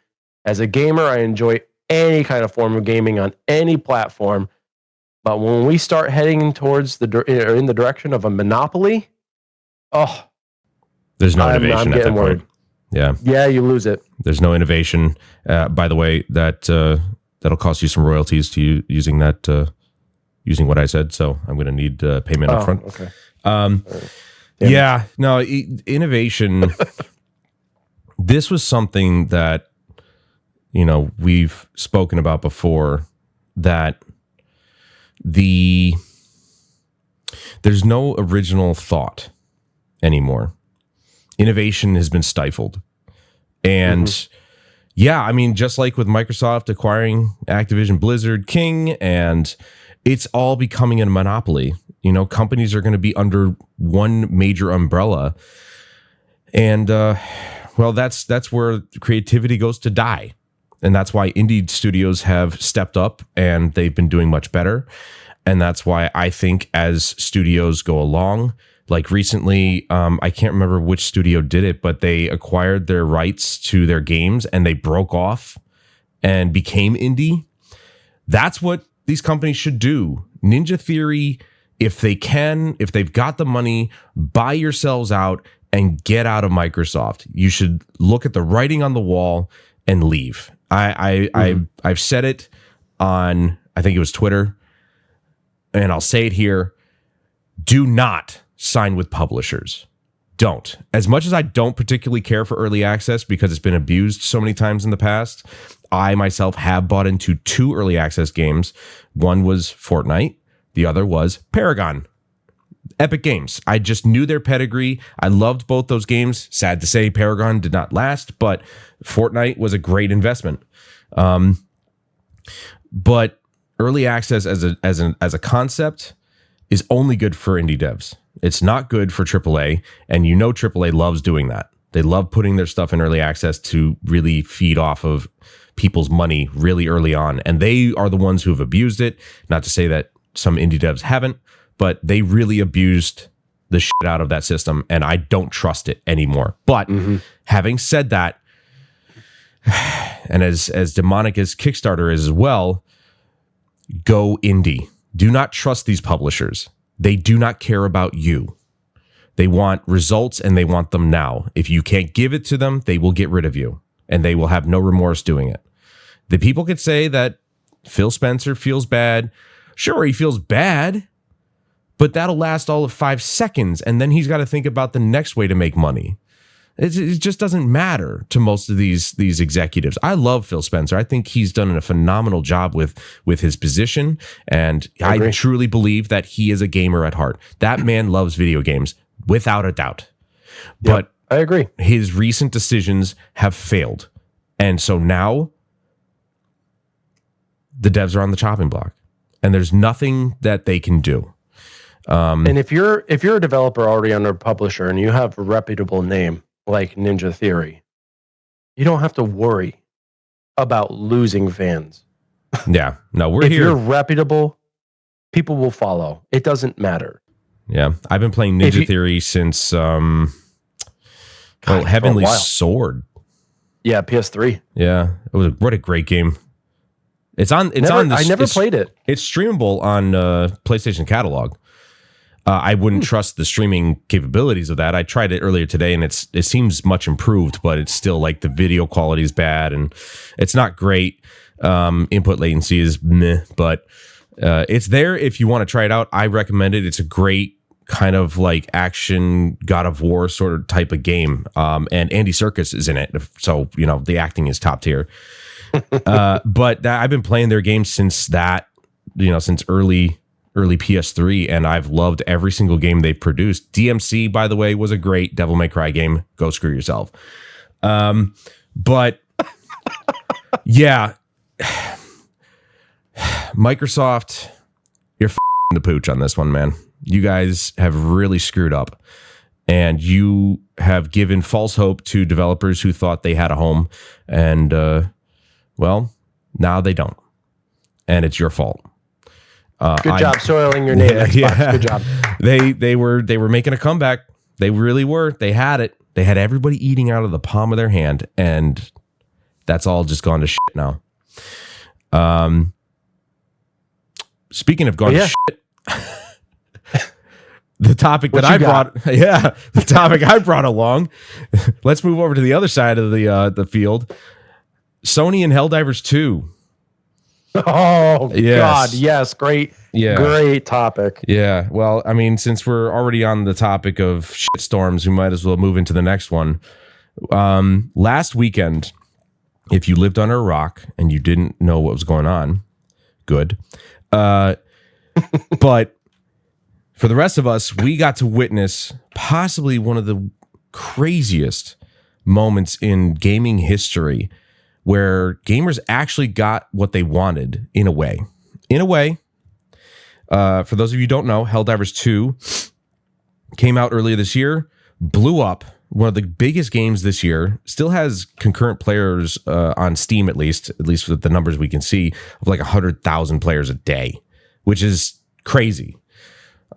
As a gamer, I enjoy any kind of form of gaming on any platform. But when we start heading towards in the direction of a monopoly, there's no innovation at that point. Yeah, you lose it. There's no innovation. By the way, that'll cost you some royalties to using using what I said. So I'm going to need payment up front. Okay. Innovation. This was something that, we've spoken about before, that there's no original thought anymore. Innovation has been stifled. And just like with Microsoft acquiring Activision Blizzard King, and it's all becoming a monopoly. Companies are going to be under one major umbrella. And, that's where creativity goes to die. And that's why indie studios have stepped up and they've been doing much better. And that's why I think as studios go along, like recently, I can't remember which studio did it, but they acquired their rights to their games and they broke off and became indie. That's what these companies should do. Ninja Theory, if they've got the money, buy yourselves out and get out of Microsoft. You should look at the writing on the wall and leave. I've said it on, I think it was Twitter, and I'll say it here. Do not sign with publishers. Don't. As much as I don't particularly care for early access because it's been abused so many times in the past, I myself have bought into 2 early access games. One was Fortnite. The other was Paragon. Epic Games. I just knew their pedigree. I loved both those games. Sad to say, Paragon did not last, but Fortnite was a great investment. But early access as a concept is only good for indie devs. It's not good for AAA, and AAA loves doing that. They love putting their stuff in early access to really feed off of people's money really early on, and they are the ones who have abused it. Not to say that some indie devs haven't, but they really abused the shit out of that system, and I don't trust it anymore. But having said that, and as demonic as Kickstarter is as well, go indie. Do not trust these publishers. They do not care about you. They want results, and they want them now. If you can't give it to them, they will get rid of you, and they will have no remorse doing it. The people could say that Phil Spencer feels bad. Sure, he feels bad, but that'll last all of 5 seconds, and then he's got to think about the next way to make money. It just doesn't matter to most of these executives. I love Phil Spencer. I think he's done a phenomenal job with his position, and I truly believe that he is a gamer at heart. That man loves video games, without a doubt. But I agree. His recent decisions have failed, and so now the devs are on the chopping block, and there's nothing that they can do. And if you're a developer already under a publisher and you have a reputable name like Ninja Theory, you don't have to worry about losing fans. Yeah, no, we're if here. If you're reputable, people will follow. It doesn't matter. Yeah, I've been playing Ninja Theory since Heavenly Sword. Yeah, PS3. Yeah, what a great game. I never played it. It's streamable on PlayStation Catalog. I wouldn't trust the streaming capabilities of that. I tried it earlier today, and it seems much improved, but it's still like the video quality is bad, and it's not great. Input latency is meh, but it's there if you want to try it out. I recommend it. It's a great kind of like action God of War sort of type of game. And Andy Serkis is in it. So, the acting is top tier. But I've been playing their games since since early PS3, and I've loved every single game they've produced. DMC, by the way, was a great Devil May Cry game. Go screw yourself. But yeah, Microsoft, you're the pooch on this one, man. You guys have really screwed up, and you have given false hope to developers who thought they had a home, and well, now they don't, and it's your fault. Good job soiling your name, Xbox. Yeah. Good job. They were making a comeback. They really were. They had it. They had everybody eating out of the palm of their hand, and that's all just gone to shit now. Speaking of going to shit, the topic that I brought, the topic I brought along. Let's move over to the other side of the field. Sony and Helldivers 2. Oh, yes. God, yes. Great topic. Yeah, well, I mean, since we're already on the topic of shitstorms, we might as well move into the next one. Last weekend, if you lived under a rock and you didn't know what was going on, good. But for the rest of us, we got to witness possibly one of the craziest moments in gaming history, where gamers actually got what they wanted in a way. For those of you who don't know, Helldivers 2 came out earlier this year, blew up, one of the biggest games this year, still has concurrent players on Steam, at least with the numbers we can see, of like 100,000 players a day, which is crazy.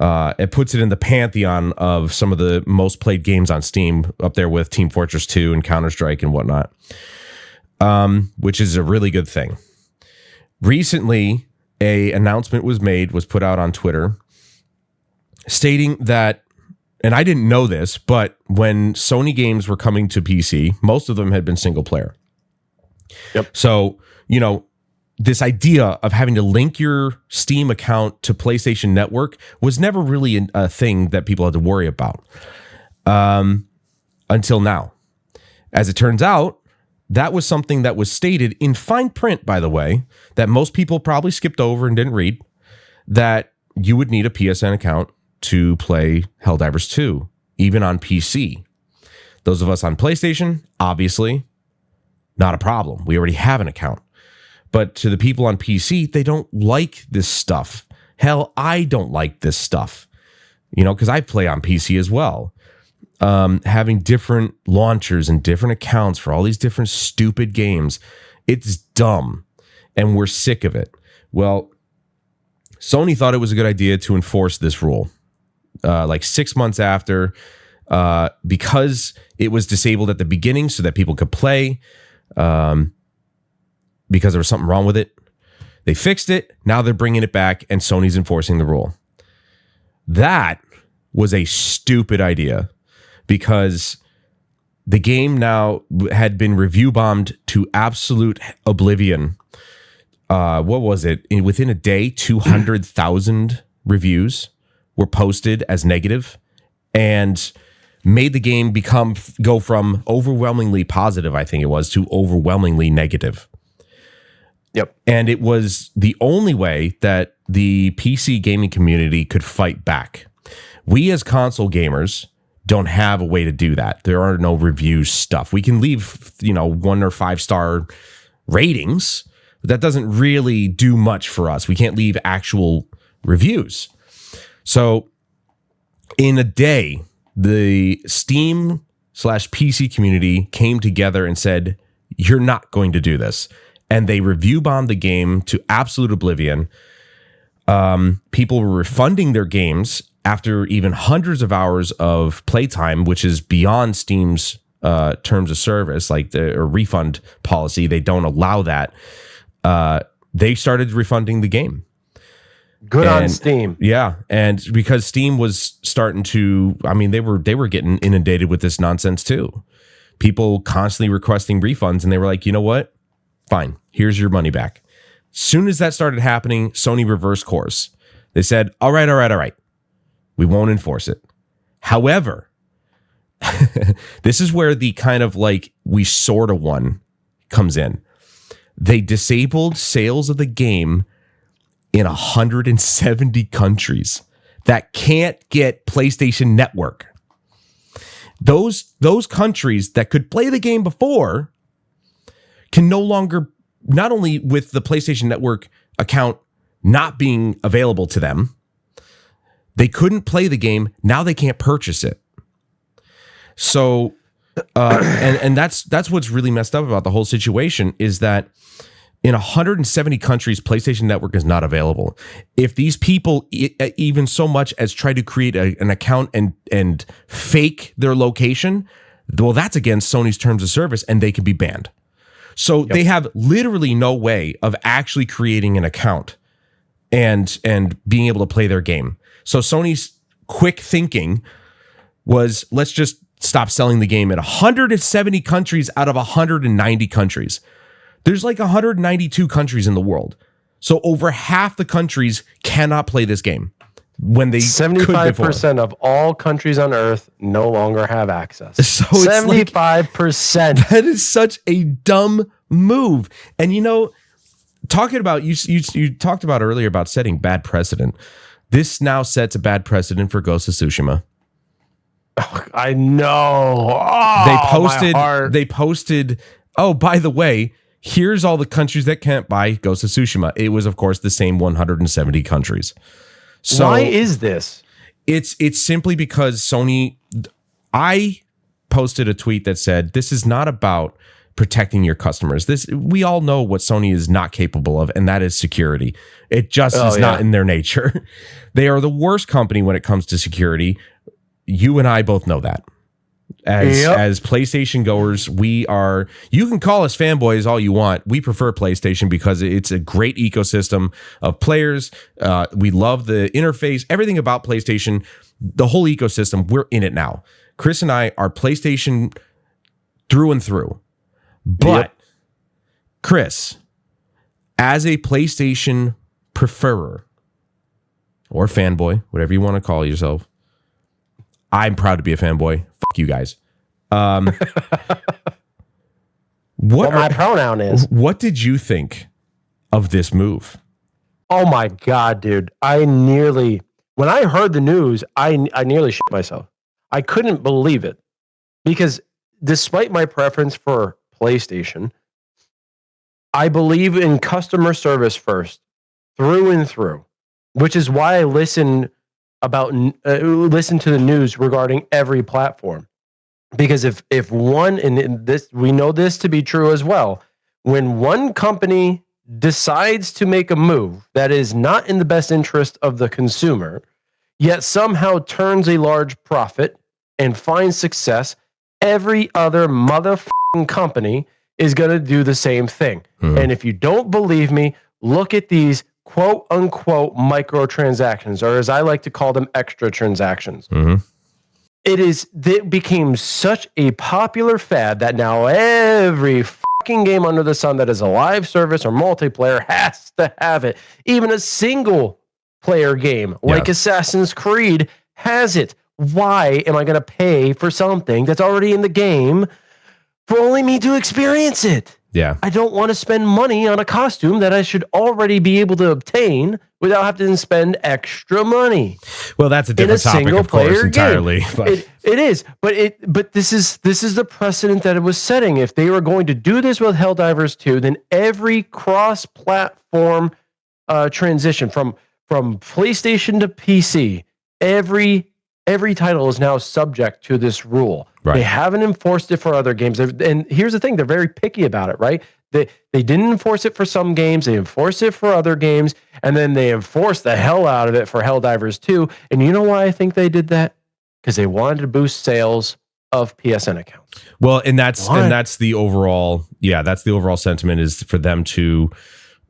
It puts it in the pantheon of some of the most played games on Steam, up there with Team Fortress 2 and Counter-Strike and whatnot. Which is a really good thing. Recently, a announcement was put out on Twitter stating that, and I didn't know this, but when Sony games were coming to PC, most of them had been single player. Yep. So, this idea of having to link your Steam account to PlayStation Network was never really a thing that people had to worry about until now. As it turns out, that was something that was stated in fine print, by the way, that most people probably skipped over and didn't read, that you would need a PSN account to play Helldivers 2, even on PC. Those of us on PlayStation, obviously, not a problem. We already have an account. But to the people on PC, they don't like this stuff. Hell, I don't like this stuff, because I play on PC as well. Having different launchers and different accounts for all these different stupid games, it's dumb, and we're sick of it. Well, Sony thought it was a good idea to enforce this rule, like 6 months after, because it was disabled at the beginning so that people could play, because there was something wrong with it. They fixed it. Now they're bringing it back, and Sony's enforcing the rule. That was a stupid idea, because the game now had been review bombed to absolute oblivion. What was it? Within a day, 200,000 reviews were posted as negative, and made the game go from overwhelmingly positive, I think it was, to overwhelmingly negative. Yep. And it was the only way that the PC gaming community could fight back. We as console gamers don't have a way to do that. There are no review stuff. We can leave, 1 or 5 star ratings, but that doesn't really do much for us. We can't leave actual reviews. So in a day, the Steam/PC community came together and said, you're not going to do this. And they review bombed the game to absolute oblivion. People were refunding their games after even hundreds of hours of playtime, which is beyond Steam's terms of service, like the refund policy. They don't allow that. They started refunding the game. Good on Steam. Yeah, and because Steam was starting to, they were getting inundated with this nonsense too. People constantly requesting refunds, and they were like, you know what? Fine, here's your money back. Soon as that started happening, Sony reversed course. They said, all right. We won't enforce it. However, this is where the kind of like we sort of won comes in. They disabled sales of the game in 170 countries that can't get PlayStation Network. Those countries that could play the game before can no longer, not only with the PlayStation Network account not being available to them, they couldn't play the game. Now they can't purchase it. So, and that's what's really messed up about the whole situation is that in 170 countries, PlayStation Network is not available. If these people even so much as try to create an account and fake their location, well, that's against Sony's terms of service and they can be banned. So they have literally no way of actually creating an account and being able to play their game. So Sony's quick thinking was, let's just stop selling the game in 170 countries out of 190 countries. There's like 192 countries in the world. So over half the countries cannot play this game when they 75% of all countries on Earth no longer have access. So it's 75%. Like, that is such a dumb move. And you know, talking about you talked about earlier about setting bad precedent. This now sets a bad precedent for Ghost of Tsushima. Oh, I know. Oh, they posted, oh, by the way, here's all the countries that can't buy Ghost of Tsushima. It was, of course, the same 170 countries. So why is this? It's simply because Sony, I posted a tweet that said, this is not about protecting your customers. We all know what Sony is not capable of, and that is security. It just is not in their nature. They are the worst company when it comes to security. You and I both know that. As PlayStation goers, we are, you can call us fanboys all you want. We prefer PlayStation because it's a great ecosystem of players. We love the interface, everything about PlayStation, the whole ecosystem. We're in it now. Chris and I are PlayStation through and through. But Chris, as a PlayStation preferer or fanboy, whatever you want to call yourself, I'm proud to be a fanboy. Fuck you guys. What my pronoun is. What did you think of this move? Oh my God, dude. When I heard the news, I nearly shit myself. I couldn't believe it because despite my preference for PlayStation, I believe in customer service first, through and through, which is why I listen to the news regarding every platform. Because if one, and this, we know this to be true as well, when one company decides to make a move that is not in the best interest of the consumer, yet somehow turns a large profit and finds success, every other motherfucking company is going to do the same thing. And if you don't believe me, look at these quote unquote microtransactions, or as I like to call them, extra transactions. It became such a popular fad that now every fucking game under the sun that is a live service or multiplayer has to have it. Even a single player game like Assassin's Creed has it. Why am I going to pay for something that's already in the game for only me to experience it? Yeah. I don't want to spend money on a costume that I should already be able to obtain without having to spend extra money. Well, that's a different topic, of course, entirely. It is, but this is the precedent that it was setting. If they were going to do this with Helldivers 2, then every cross-platform transition from PlayStation to PC, every title is now subject to this rule. Right. They haven't enforced it for other games. And here's the thing, they're very picky about it, right? They didn't enforce it for some games, they enforced it for other games, and then they enforced the hell out of it for Helldivers 2. And you know why I think they did that? Because they wanted to boost sales of PSN accounts. Well, and that's the overall, that's the overall sentiment, is for them to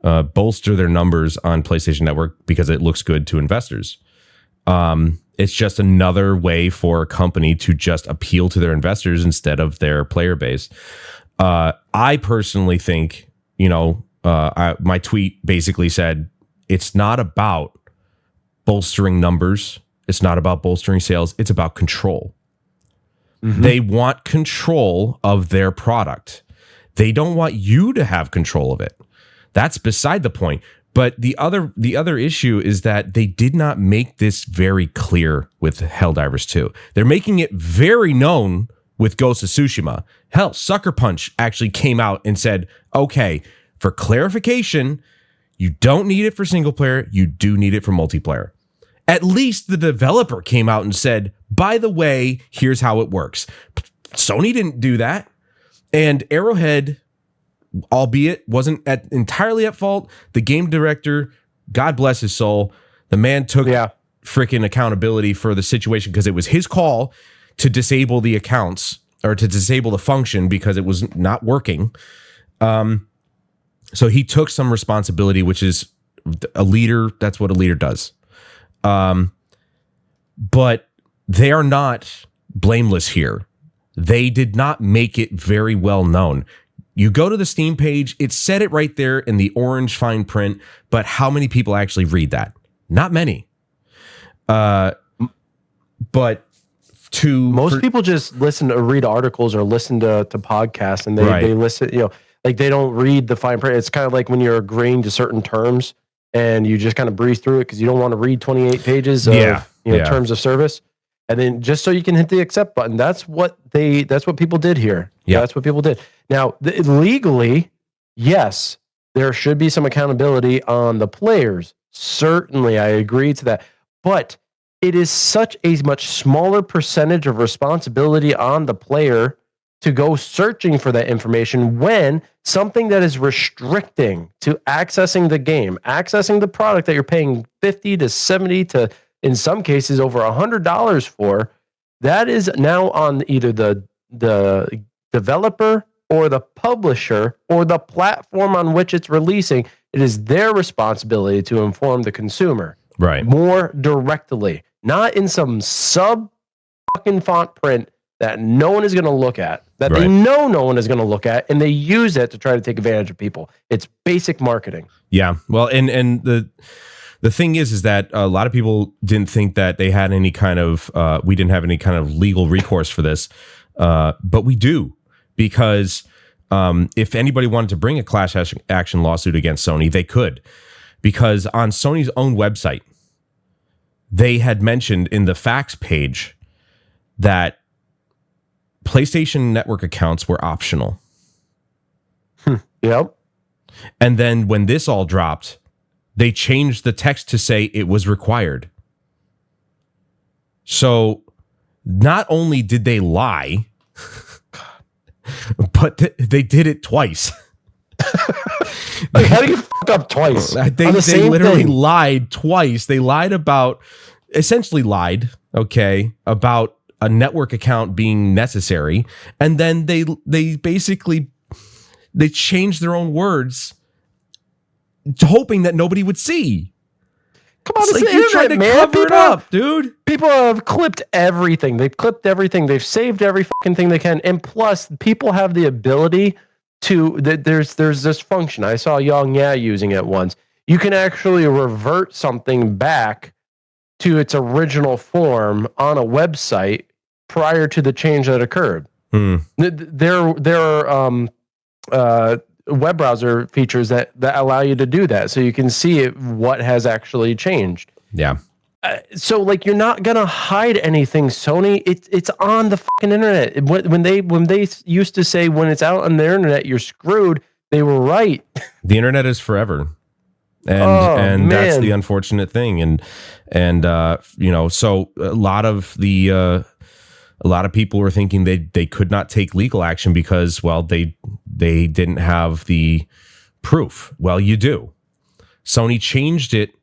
bolster their numbers on PlayStation Network because it looks good to investors. It's just another way for a company to just appeal to their investors instead of their player base. I personally think, my tweet basically said, it's not about bolstering numbers. It's not about bolstering sales. It's about control. Mm-hmm. They want control of their product. They don't want you to have control of it. That's beside the point. But the other issue is that they did not make this very clear with Helldivers 2. They're making it very known with Ghost of Tsushima. Hell, Sucker Punch actually came out and said, okay, for clarification, you don't need it for single player. You do need it for multiplayer. At least the developer came out and said, by the way, here's how it works. Sony didn't do that. And Arrowhead, albeit wasn't entirely at fault, the game director, God bless his soul, the man took freaking accountability for the situation because it was his call to disable the accounts or to disable the function because it was not working. So he took some responsibility, which is a leader. That's what a leader does. But they are not blameless here. They did not make it very well known. You go to the Steam page, it said it right there in the orange fine print, but how many people actually read that? Not many. But most people just listen or read articles or listen to podcasts, and they listen, like they don't read the fine print. It's kind of like when you're agreeing to certain terms and you just kind of breeze through it because you don't want to read 28 pages of terms of service. And then just so you can hit the accept button. That's what people did here. Yeah, that's what people did. Now, legally, yes, there should be some accountability on the players. Certainly, I agree to that. But it is such a much smaller percentage of responsibility on the player to go searching for that information when something that is restricting to accessing the game, accessing the product that you're paying $50 to $70 to, in some cases, over $100 for, that is now on either the developer or the publisher or the platform on which it's releasing. It is their responsibility to inform the consumer more directly, not in some fucking font print that no one is going to look at, that they know no one is going to look at, and they use it to try to take advantage of people. It's basic marketing. Yeah. Well, and the thing is that a lot of people didn't think that they had any kind of, we didn't have any kind of legal recourse for this, but we do, because if anybody wanted to bring a class action lawsuit against Sony, they could, because on Sony's own website, they had mentioned in the facts page that PlayStation Network accounts were optional. Yep. And then when this all dropped, they changed the text to say it was required. So not only did they lie, but they did it twice. Like, how do you fuck up twice? They literally lied twice. They essentially lied, about a network account being necessary. And then they basically changed their own words, hoping that nobody would see. Come on, it's like you're trying to cover it up, dude. People have clipped everything. They've clipped everything. They've saved every fucking thing they can. And plus, people have the ability to. There's this function. I saw Young using it once. You can actually revert something back to its original form on a website prior to the change that occurred. There are web browser features that allow you to do that, so you can see what has actually changed. Yeah. So like, you're not gonna hide anything, Sony. It's on the fucking internet. When they used to say when it's out on the internet you're screwed, they were right. The internet is forever, and that's the unfortunate thing. And so a lot of people were thinking they could not take legal action because, well, they didn't have the proof. Well, you do. Sony changed it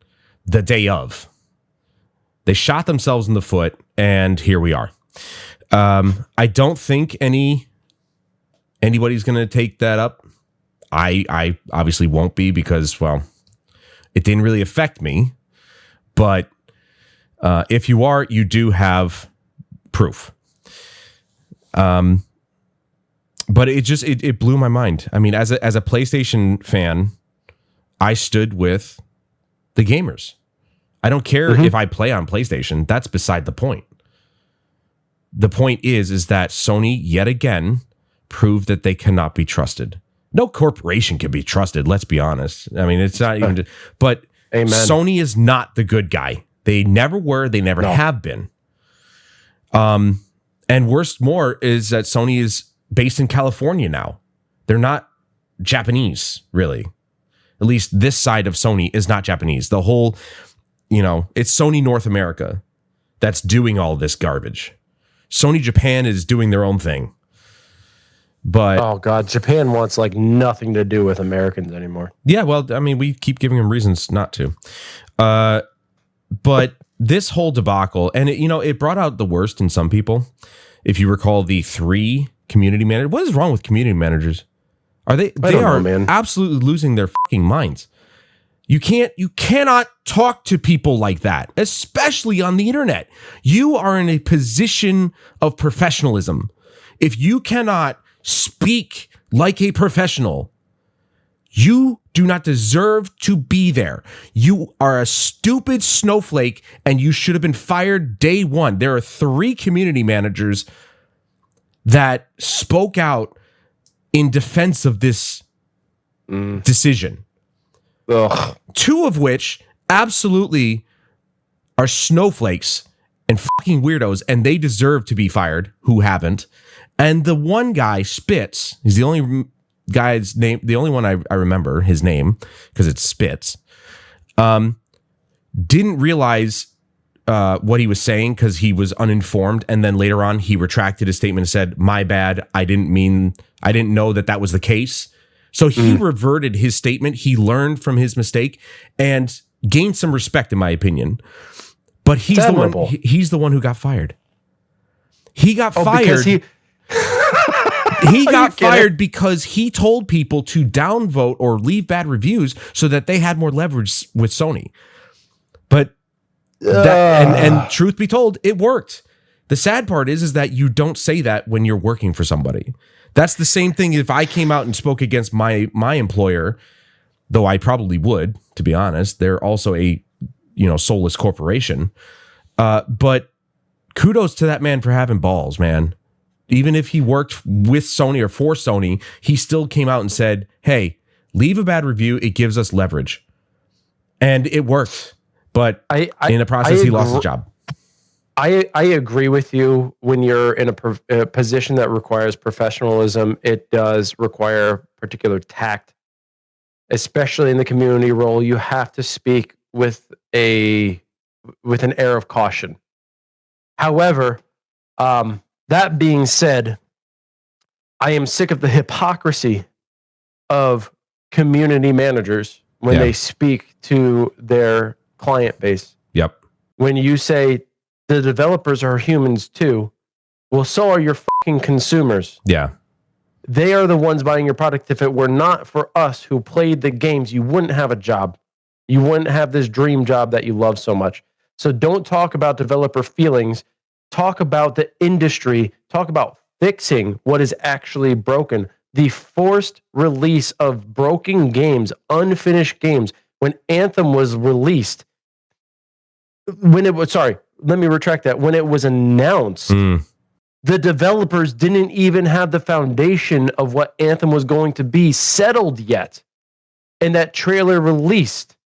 the day of. They shot themselves in the foot, and here we are. I don't think anybody's going to take that up. I obviously won't be because, well, it didn't really affect me. But if you are, you do have proof. But it blew my mind. I mean, as a PlayStation fan, I stood with the gamers. I don't care if I play on PlayStation. That's beside the point. The point is that Sony yet again proved that they cannot be trusted. No corporation can be trusted. Let's be honest. I mean, it's not even. But Amen. Sony is not the good guy. They never were. They never have been. And worst more is that Sony is based in California now. They're not Japanese, really. At least this side of Sony is not Japanese. The whole, it's Sony North America that's doing all this garbage. Sony Japan is doing their own thing. But oh God, Japan wants like nothing to do with Americans anymore. Yeah, well, I mean, we keep giving them reasons not to. But this whole debacle, and it brought out the worst in some people. If you recall the 3 community managers, what is wrong with community managers? They are absolutely losing their fucking minds. You cannot talk to people like that, especially on the internet. You are in a position of professionalism. If you cannot speak like a professional, you do not deserve to be there. You are a stupid snowflake and you should have been fired day one. There are 3 community managers that spoke out in defense of this decision. Ugh. 2 of which absolutely are snowflakes and fucking weirdos, and they deserve to be fired who haven't. And the one guy, Spitz, he's the only guy's name, the only one I remember his name, because it's Spitz, didn't realize what he was saying because he was uninformed. And then later on, he retracted his statement and said, "My bad. I didn't know that was the case." So he reverted his statement. He learned from his mistake and gained some respect, in my opinion. But he's the one who got fired. He got fired. He got fired because he told people to downvote or leave bad reviews so that they had more leverage with Sony. But and truth be told, it worked. The sad part is that you don't say that when you're working for somebody. That's the same thing if I came out and spoke against my employer, though I probably would, to be honest. They're also a soulless corporation. But kudos to that man for having balls, man. Even if he worked with Sony or for Sony, he still came out and said, "Hey, leave a bad review. It gives us leverage." And it worked. But in the process, he lost his job. I agree with you. When you're in a position that requires professionalism, it does require particular tact, especially in the community role. You have to speak with an air of caution. However, that being said, I am sick of the hypocrisy of community managers when they speak to their client base. Yep. When you say the developers are humans too, well, so are your fucking consumers. Yeah. They are the ones buying your product. If it were not for us who played the games, you wouldn't have a job. You wouldn't have this dream job that you love so much. So don't talk about developer feelings. Talk about the industry. Talk about fixing what is actually broken. The forced release of broken games, unfinished games. When Anthem was released, let me retract that. When it was announced, the developers didn't even have the foundation of what Anthem was going to be settled yet. And that trailer released.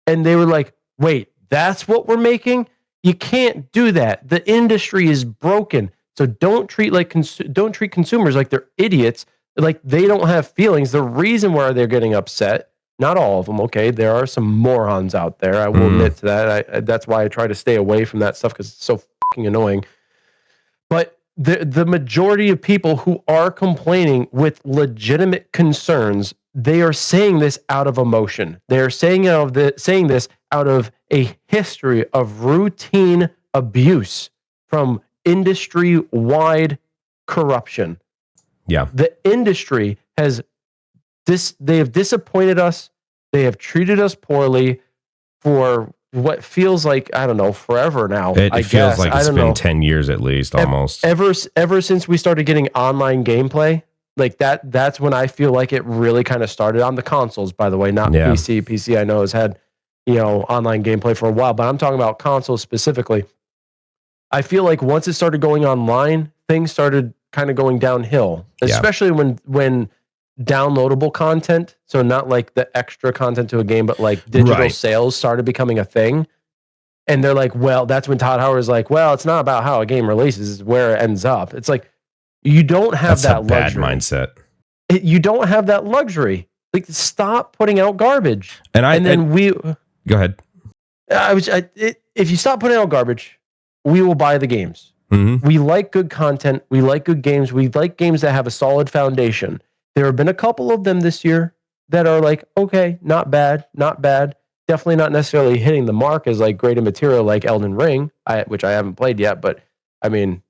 And they were like, wait, that's what we're making? You can't do that. The industry is broken. So don't treat consumers like they're idiots, like they don't have feelings. The reason why they're getting upset, not all of them, okay? There are some morons out there. I will admit to that. That's why I try to stay away from that stuff because it's so fucking annoying. But the majority of people who are complaining with legitimate concerns, they are saying this out of emotion. They are saying this out of a history of routine abuse from industry-wide corruption. Yeah. The industry they have disappointed us. They have treated us poorly for what feels like, I don't know, forever now. It feels like it's been 10 years at least, almost. Ever since we started getting online gameplay, like that's when I feel like it really kind of started on the consoles, by the way, not PC. PC I know has had, online gameplay for a while, but I'm talking about consoles specifically. I feel like once it started going online, things started kind of going downhill, especially when downloadable content, so not like the extra content to a game, but like digital sales started becoming a thing. And they're like, well, that's when Todd Howard is like, well, it's not about how a game releases, it's where it ends up. It's like, you don't have that luxury. Bad mindset. You don't have that luxury. Like, stop putting out garbage. Go ahead. If you stop putting out garbage, we will buy the games. Mm-hmm. We like good content. We like good games. We like games that have a solid foundation. There have been a couple of them this year that are like, okay, not bad. Definitely not necessarily hitting the mark as like great material like Elden Ring, which I haven't played yet. But I mean,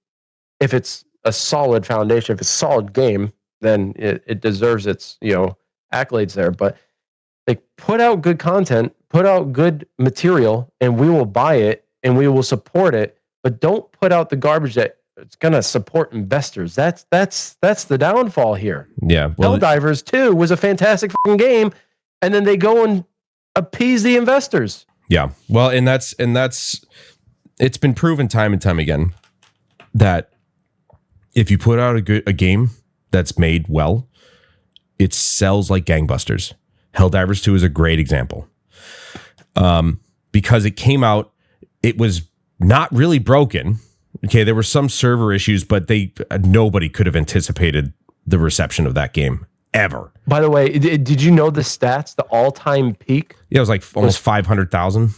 if it's a solid foundation, if it's a solid game, then it deserves its accolades there. But like, put out good content, put out good material, and we will buy it and we will support it. But don't put out the garbage that it's gonna support investors. That's the downfall here. Yeah, Helldivers 2 was a fantastic fucking game, and then they go and appease the investors. Yeah, well, and that's it's been proven time and time again that if you put out a game that's made well, it sells like gangbusters. Helldivers 2 is a great example, because it came out, it was not really broken. Okay, there were some server issues, but nobody could have anticipated the reception of that game ever. By the way, did you know the stats? The all-time peak? Yeah, it was like almost 500,000.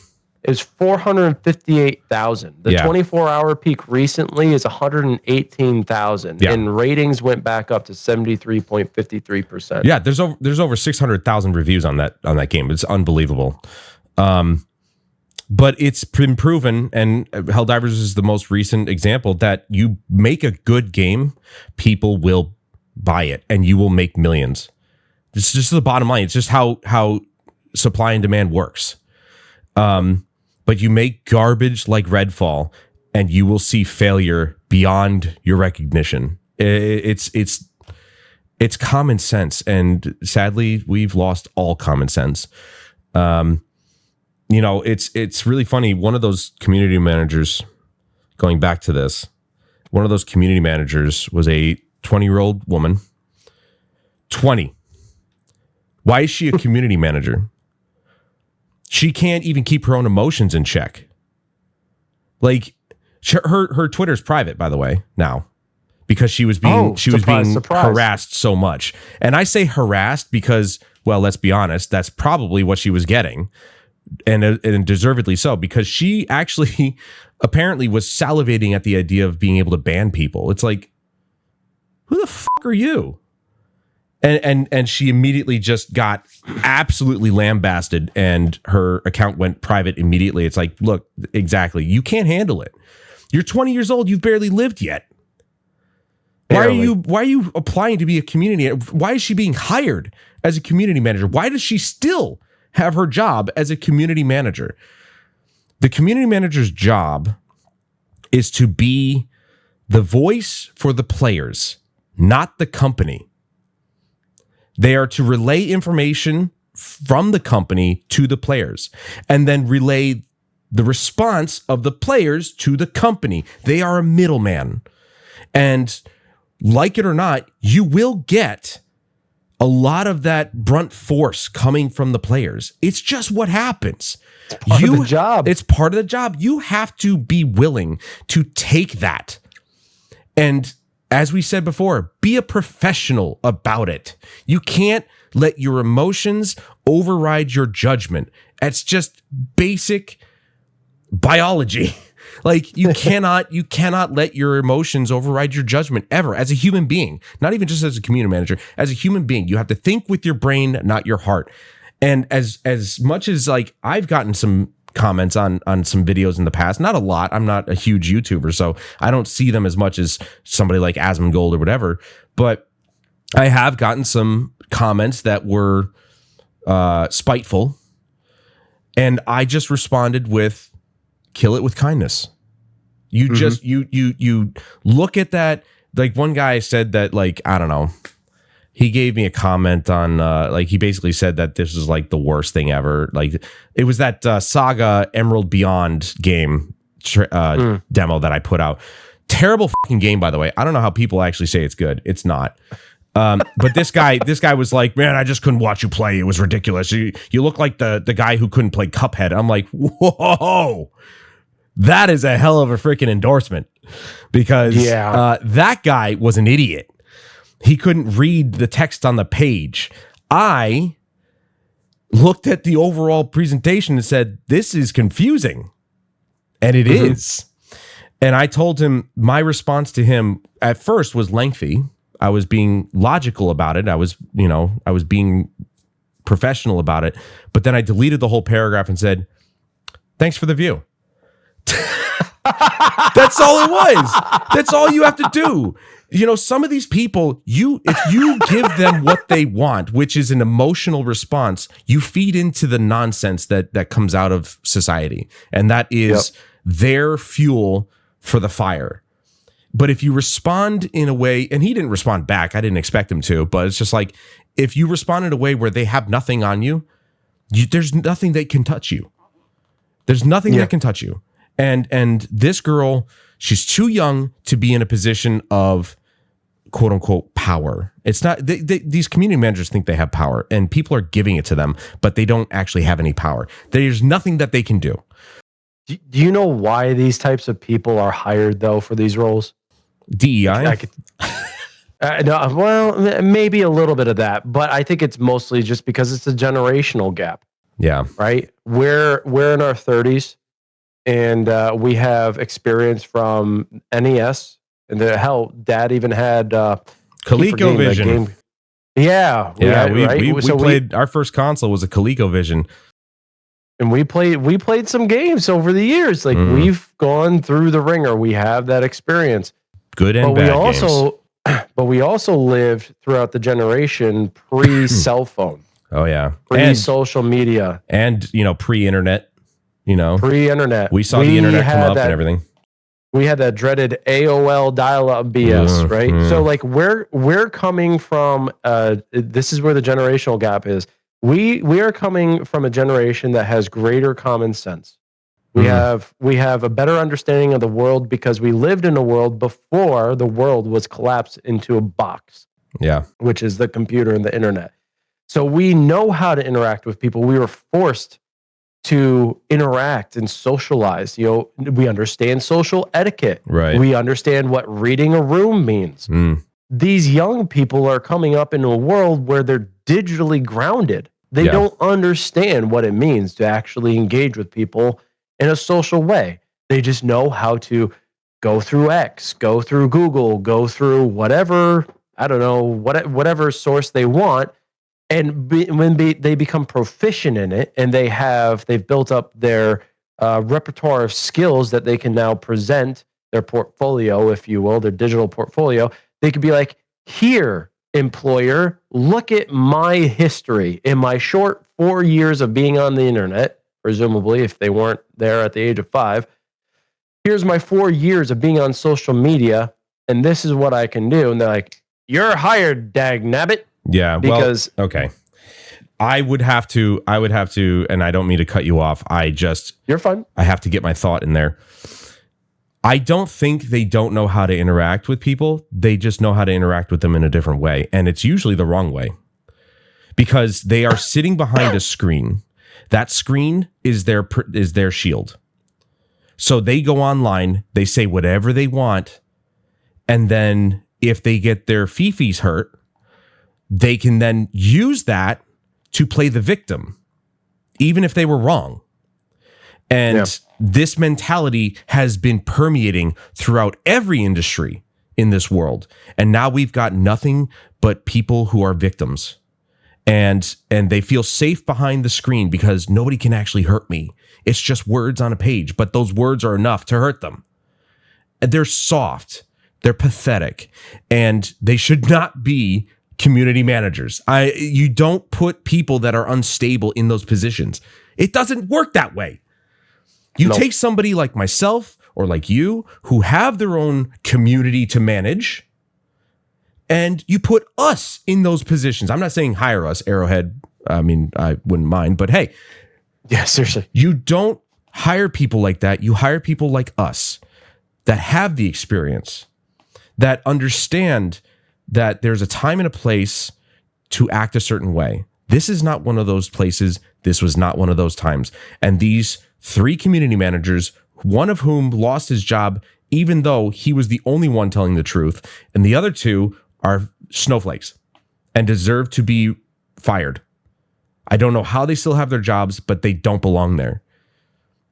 It was 458,000. The 24-hour peak recently is 118,000, and ratings went back up to 73.53%. Yeah, there's over 600,000 reviews on that game. It's unbelievable. But it's been proven, and Helldivers is the most recent example, that you make a good game, people will buy it, and you will make millions. It's just the bottom line. It's just how supply and demand works. But you make garbage like Redfall, and you will see failure beyond your recognition. It's common sense, and sadly, we've lost all common sense. It's really funny. One of those community managers, going back to this, one of those community managers was a 20-year-old woman. 20. Why is she a community manager? She can't even keep her own emotions in check. Like, her Twitter's private, by the way, now, because she was being harassed so much. And I say harassed because, well, let's be honest, that's probably what she was getting. And deservedly so, because she actually apparently was salivating at the idea of being able to ban people. It's like, who the fuck are you? And she immediately just got absolutely lambasted, and her account went private immediately. It's like, look, exactly, you can't handle it. You're 20 years old. You've barely lived yet. Why are you applying to be a community? Why is she being hired as a community manager? Why does she still have her job as a community manager? The community manager's job is to be the voice for the players, not the company. They are to relay information from the company to the players, and then relay the response of the players to the company. They are a middleman. And like it or not, you will get a lot of that brunt force coming from the players. It's just what happens. It's part of the job. It's part of the job. You have to be willing to take that. And as we said before, be a professional about it. You can't let your emotions override your judgment. It's just basic biology. Like, you cannot let your emotions override your judgment ever as a human being, not even just as a community manager. As a human being, you have to think with your brain, not your heart. And as much as, like, I've gotten some comments on some videos in the past, not a lot. I'm not a huge YouTuber, so I don't see them as much as somebody like Asmongold or whatever. But I have gotten some comments that were spiteful, and I just responded with, kill it with kindness. You just you look at that. Like, one guy said that, like, I don't know, he gave me a comment on like he basically said that this was like the worst thing ever. Like it was that Saga Emerald Beyond game demo that I put out. Terrible fucking game, by the way. I don't know how people actually say it's good. It's not. But this guy was like, man, I just couldn't watch you play. It was ridiculous. You look like the guy who couldn't play Cuphead. I'm like, whoa, that is a hell of a freaking endorsement, because that guy was an idiot. He couldn't read the text on the page. I looked at the overall presentation and said, this is confusing. And it is. And I told him, my response to him at first was lengthy. I was being logical about it. I was being professional about it. But then I deleted the whole paragraph and said, thanks for the view. That's all it was. That's all you have to do. You know, some of these people, if you give them what they want, which is an emotional response, you feed into the nonsense that comes out of society. And that is their fuel for the fire. But if you respond in a way, and he didn't respond back, I didn't expect him to, but it's just like, if you respond in a way where they have nothing on you, there's nothing that can touch you. There's nothing that can touch you. And this girl, she's too young to be in a position of quote unquote power. It's not, these community managers think they have power, and people are giving it to them, but they don't actually have any power. There's nothing that they can do. Do you know why these types of people are hired, though, for these roles? DEI? No, well, maybe a little bit of that, but I think it's mostly just because it's a generational gap. Yeah. Right? We're in our 30s, and we have experience from NES, and hell, Dad even had ColecoVision. Yeah, we played. Our first console was a ColecoVision. And we played some games over the years. Like we've gone through the ringer. We have that experience. Good and bad games. But we also lived throughout the generation pre-cell phone. Oh yeah. Pre-social media. And pre-internet. Pre-internet. We saw the internet come up and everything. We had that dreaded AOL dial-up BS, right? So like we're coming from this is where the generational gap is. We are coming from a generation that has greater common sense. We have a better understanding of the world because we lived in a world before the world was collapsed into a box. Yeah. Which is the computer and the internet. So we know how to interact with people. We were forced to interact and socialize. We understand social etiquette. Right. We understand what reading a room means. These young people are coming up in a world where they're digitally grounded. They don't understand what it means to actually engage with people in a social way. They just know how to go through X, go through Google, go through whatever, I don't know, whatever source they want. And when they become proficient in it, and they've built up their repertoire of skills that they can now present, their portfolio, if you will, their digital portfolio, they could be like, here, employer, look at my history in my short 4 years of being on the internet, presumably if they weren't there at the age of 5. Here's my 4 years of being on social media, and this is what I can do. And they're like, you're hired, dagnabbit. Yeah, because okay. I would have to, and I don't mean to cut you off. You're fine. I have to get my thought in there. I don't think they don't know how to interact with people. They just know how to interact with them in a different way. And it's usually the wrong way, because they are sitting behind a screen. That screen is their shield. So they go online, they say whatever they want. And then if they get their fifis hurt, they can then use that to play the victim, even if they were wrong. And this mentality has been permeating throughout every industry in this world. And now we've got nothing but people who are victims. And they feel safe behind the screen because nobody can actually hurt me. It's just words on a page, but those words are enough to hurt them. And they're soft, they're pathetic, and they should not be community managers. You don't put people that are unstable in those positions. It doesn't work that way. You take somebody like myself or like you who have their own community to manage, and you put us in those positions. I'm not saying hire us, Arrowhead. I mean, I wouldn't mind, but hey, yeah, seriously, you don't hire people like that. You hire people like us that have the experience, that understand that there's a time and a place to act a certain way. This is not one of those places. This was not one of those times. And these 3 community managers, one of whom lost his job, even though he was the only one telling the truth, and the other 2 are snowflakes and deserve to be fired. I don't know how they still have their jobs, but they don't belong there.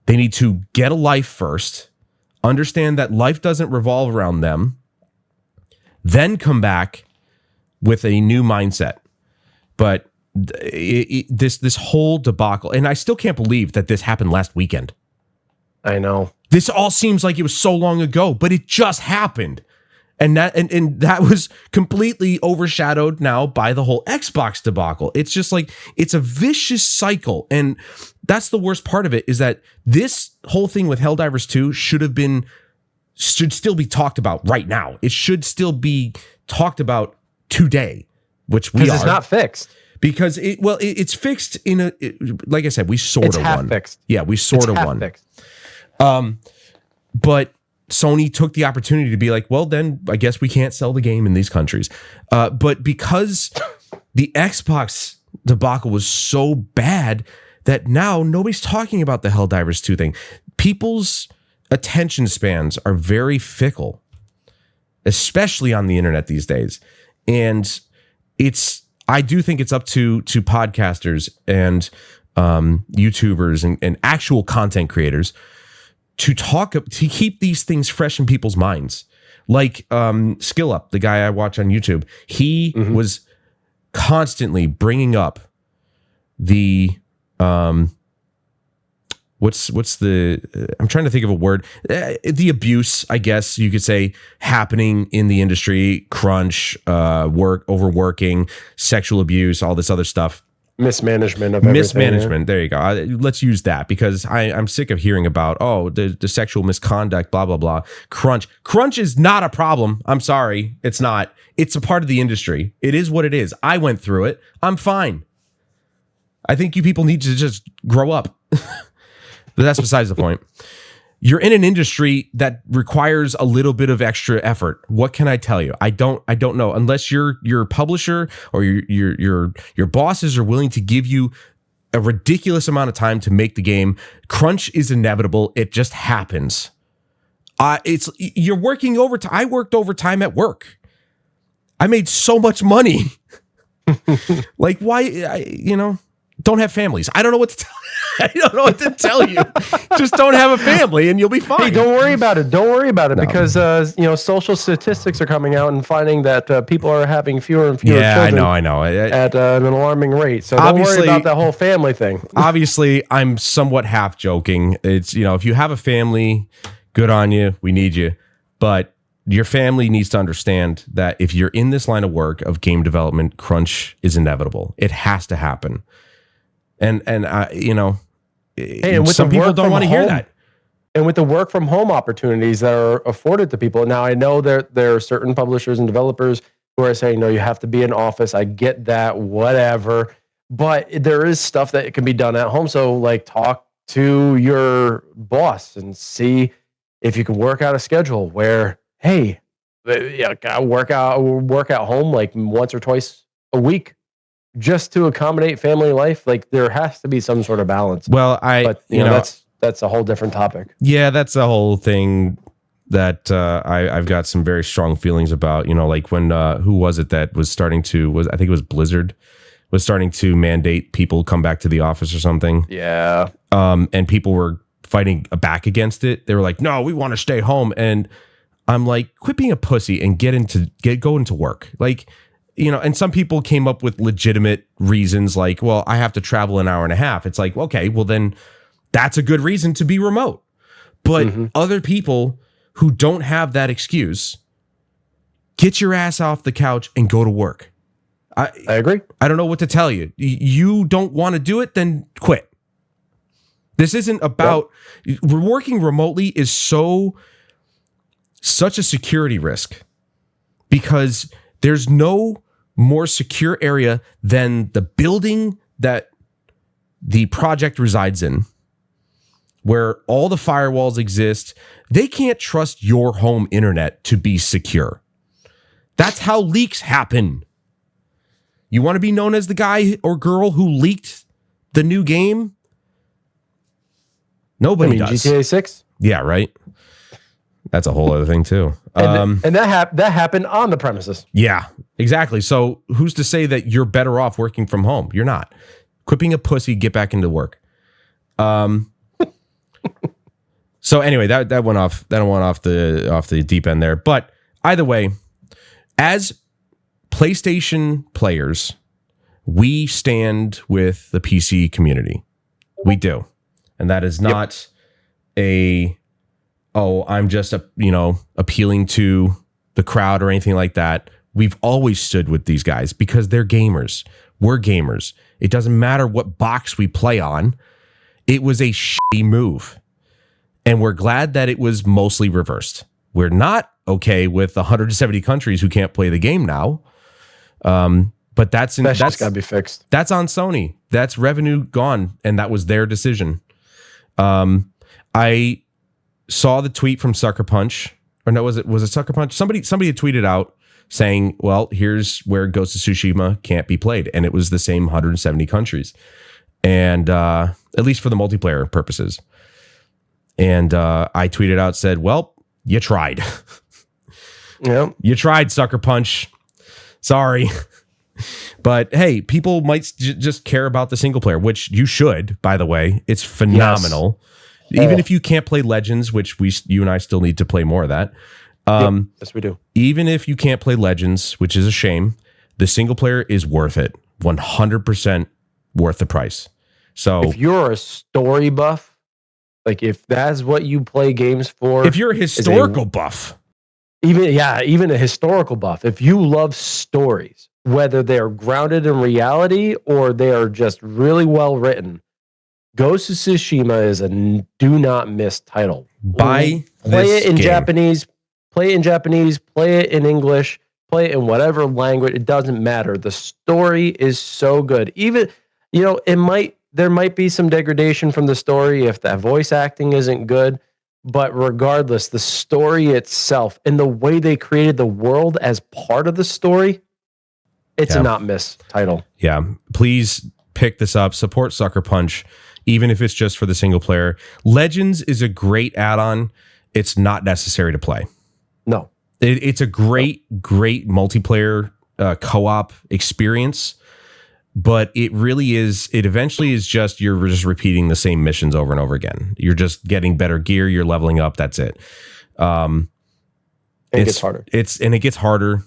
They need to get a life first, understand that life doesn't revolve around them, then come back with a new mindset. But this whole debacle, and I still can't believe that this happened last weekend. I know. This all seems like it was so long ago, but it just happened. And that was completely overshadowed now by the whole Xbox debacle. It's just like, it's a vicious cycle. And that's the worst part of it, is that this whole thing with Helldivers 2 should still be talked about right now. It should still be talked about today, which we are. Because it's not fixed. Because it's fixed like I said, we sort of won. Fixed. Yeah, we sort of won. Fixed. But Sony took the opportunity to be like, well, then I guess we can't sell the game in these countries. But because the Xbox debacle was so bad that now nobody's talking about the Helldivers 2 thing. People's attention spans are very fickle, especially on the internet these days. And I do think it's up to podcasters and YouTubers and actual content creators to keep these things fresh in people's minds. Like Skill Up, the guy I watch on YouTube, he was constantly bringing up the what's the I'm trying to think of a word, the abuse, I guess you could say, happening in the industry, crunch, overworking, sexual abuse, all this other stuff. Mismanagement of everything. Mismanagement. There you go. Let's use that, because I'm sick of hearing about, the sexual misconduct, blah, blah, blah. Crunch is not a problem. I'm sorry. It's not. It's a part of the industry. It is what it is. I went through it. I'm fine. I think you people need to just grow up. But that's besides the point. You're in an industry that requires a little bit of extra effort. What can I tell you? I don't know, unless your publisher or your bosses are willing to give you a ridiculous amount of time to make the game. Crunch is inevitable. It just happens. You're working overtime. I worked overtime at work. I made so much money. Like, why? Don't have families. I don't know what to tell you. I don't know what to tell you. Just don't have a family and you'll be fine. Hey, don't worry about it. Don't worry about it, because social statistics are coming out and finding that people are having fewer and fewer children. Yeah, I know. At an alarming rate. So don't worry about that whole family thing. Obviously, I'm somewhat half joking. It's, if you have a family, good on you. We need you. But your family needs to understand that if you're in this line of work of game development, crunch is inevitable. It has to happen. And some people don't want to hear that. And with the work from home opportunities that are afforded to people. Now, I know there are certain publishers and developers who are saying, no, you have to be in office. I get that, whatever. But there is stuff that can be done at home. So, like, talk to your boss and see if you can work out a schedule where, hey, work at home like once or twice a week, just to accommodate family life. Like, there has to be some sort of balance. Well, that's a whole different topic. Yeah, that's a whole thing that I've got some very strong feelings about. Like when who was it that was starting to I think it was Blizzard was starting to mandate people come back to the office or something. Yeah. And people were fighting back against it. They were like, no, we want to stay home. And I'm like, quit being a pussy and go into work. Like, and some people came up with legitimate reasons like, well, I have to travel an hour and a half. It's like, okay, well then that's a good reason to be remote. But other people who don't have that excuse, get your ass off the couch and go to work. I agree. I don't know what to tell you. You don't want to do it, then quit. This isn't about working remotely is such a security risk, because There's no more secure area than the building that the project resides in, where all the firewalls exist. They can't trust your home internet to be secure. That's how leaks happen. You want to be known as the guy or girl who leaked the new game? Nobody does. GTA 6? Yeah, right. That's a whole other thing too. And that happened on the premises. Yeah, exactly. So who's to say that you're better off working from home? You're not. Quit being a pussy, get back into work. So anyway, that went off the deep end there. But either way, as PlayStation players, we stand with the PC community. We do. And that is not I'm just appealing to the crowd or anything like that. We've always stood with these guys because they're gamers. We're gamers. It doesn't matter what box we play on. It was a shitty move. And we're glad that it was mostly reversed. We're not okay with 170 countries who can't play the game now. But that's got to be fixed. That's on Sony. That's revenue gone, and that was their decision. I saw the tweet from Sucker Punch, or no, was it Sucker Punch? Somebody had tweeted out saying, "Well, here's where Ghost of Tsushima can't be played," and it was the same 170 countries, and at least for the multiplayer purposes. And I tweeted out, said, "Well, you tried. Yeah, you tried, Sucker Punch. Sorry." But hey, people might just care about the single player, which you should, by the way. It's phenomenal. Yes. Even if you can't play Legends, which you and I still need to play more of that. Yes, we do. Even if you can't play Legends, which is a shame, the single player is worth it. 100% worth the price. So if you're a story buff, like if that's what you play games for, if you're a historical buff, even a historical buff, if you love stories, whether they're grounded in reality or they are just really well written, Ghost of Tsushima is a do not miss title. Play it in game. Japanese, play it in Japanese, play it in English, play it in whatever language. It doesn't matter. The story is so good. Even, there might be some degradation from the story if that voice acting isn't good. But regardless, the story itself and the way they created the world as part of the story, it's a not miss title. Yeah. Please pick this up. Support Sucker Punch, even if it's just for the single player. Legends is a great add-on. It's not necessary to play. No. It's a great multiplayer co-op experience. But it really is, it eventually is just, you're just repeating the same missions over and over again. You're just getting better gear. You're leveling up. That's it. It gets harder. It gets harder,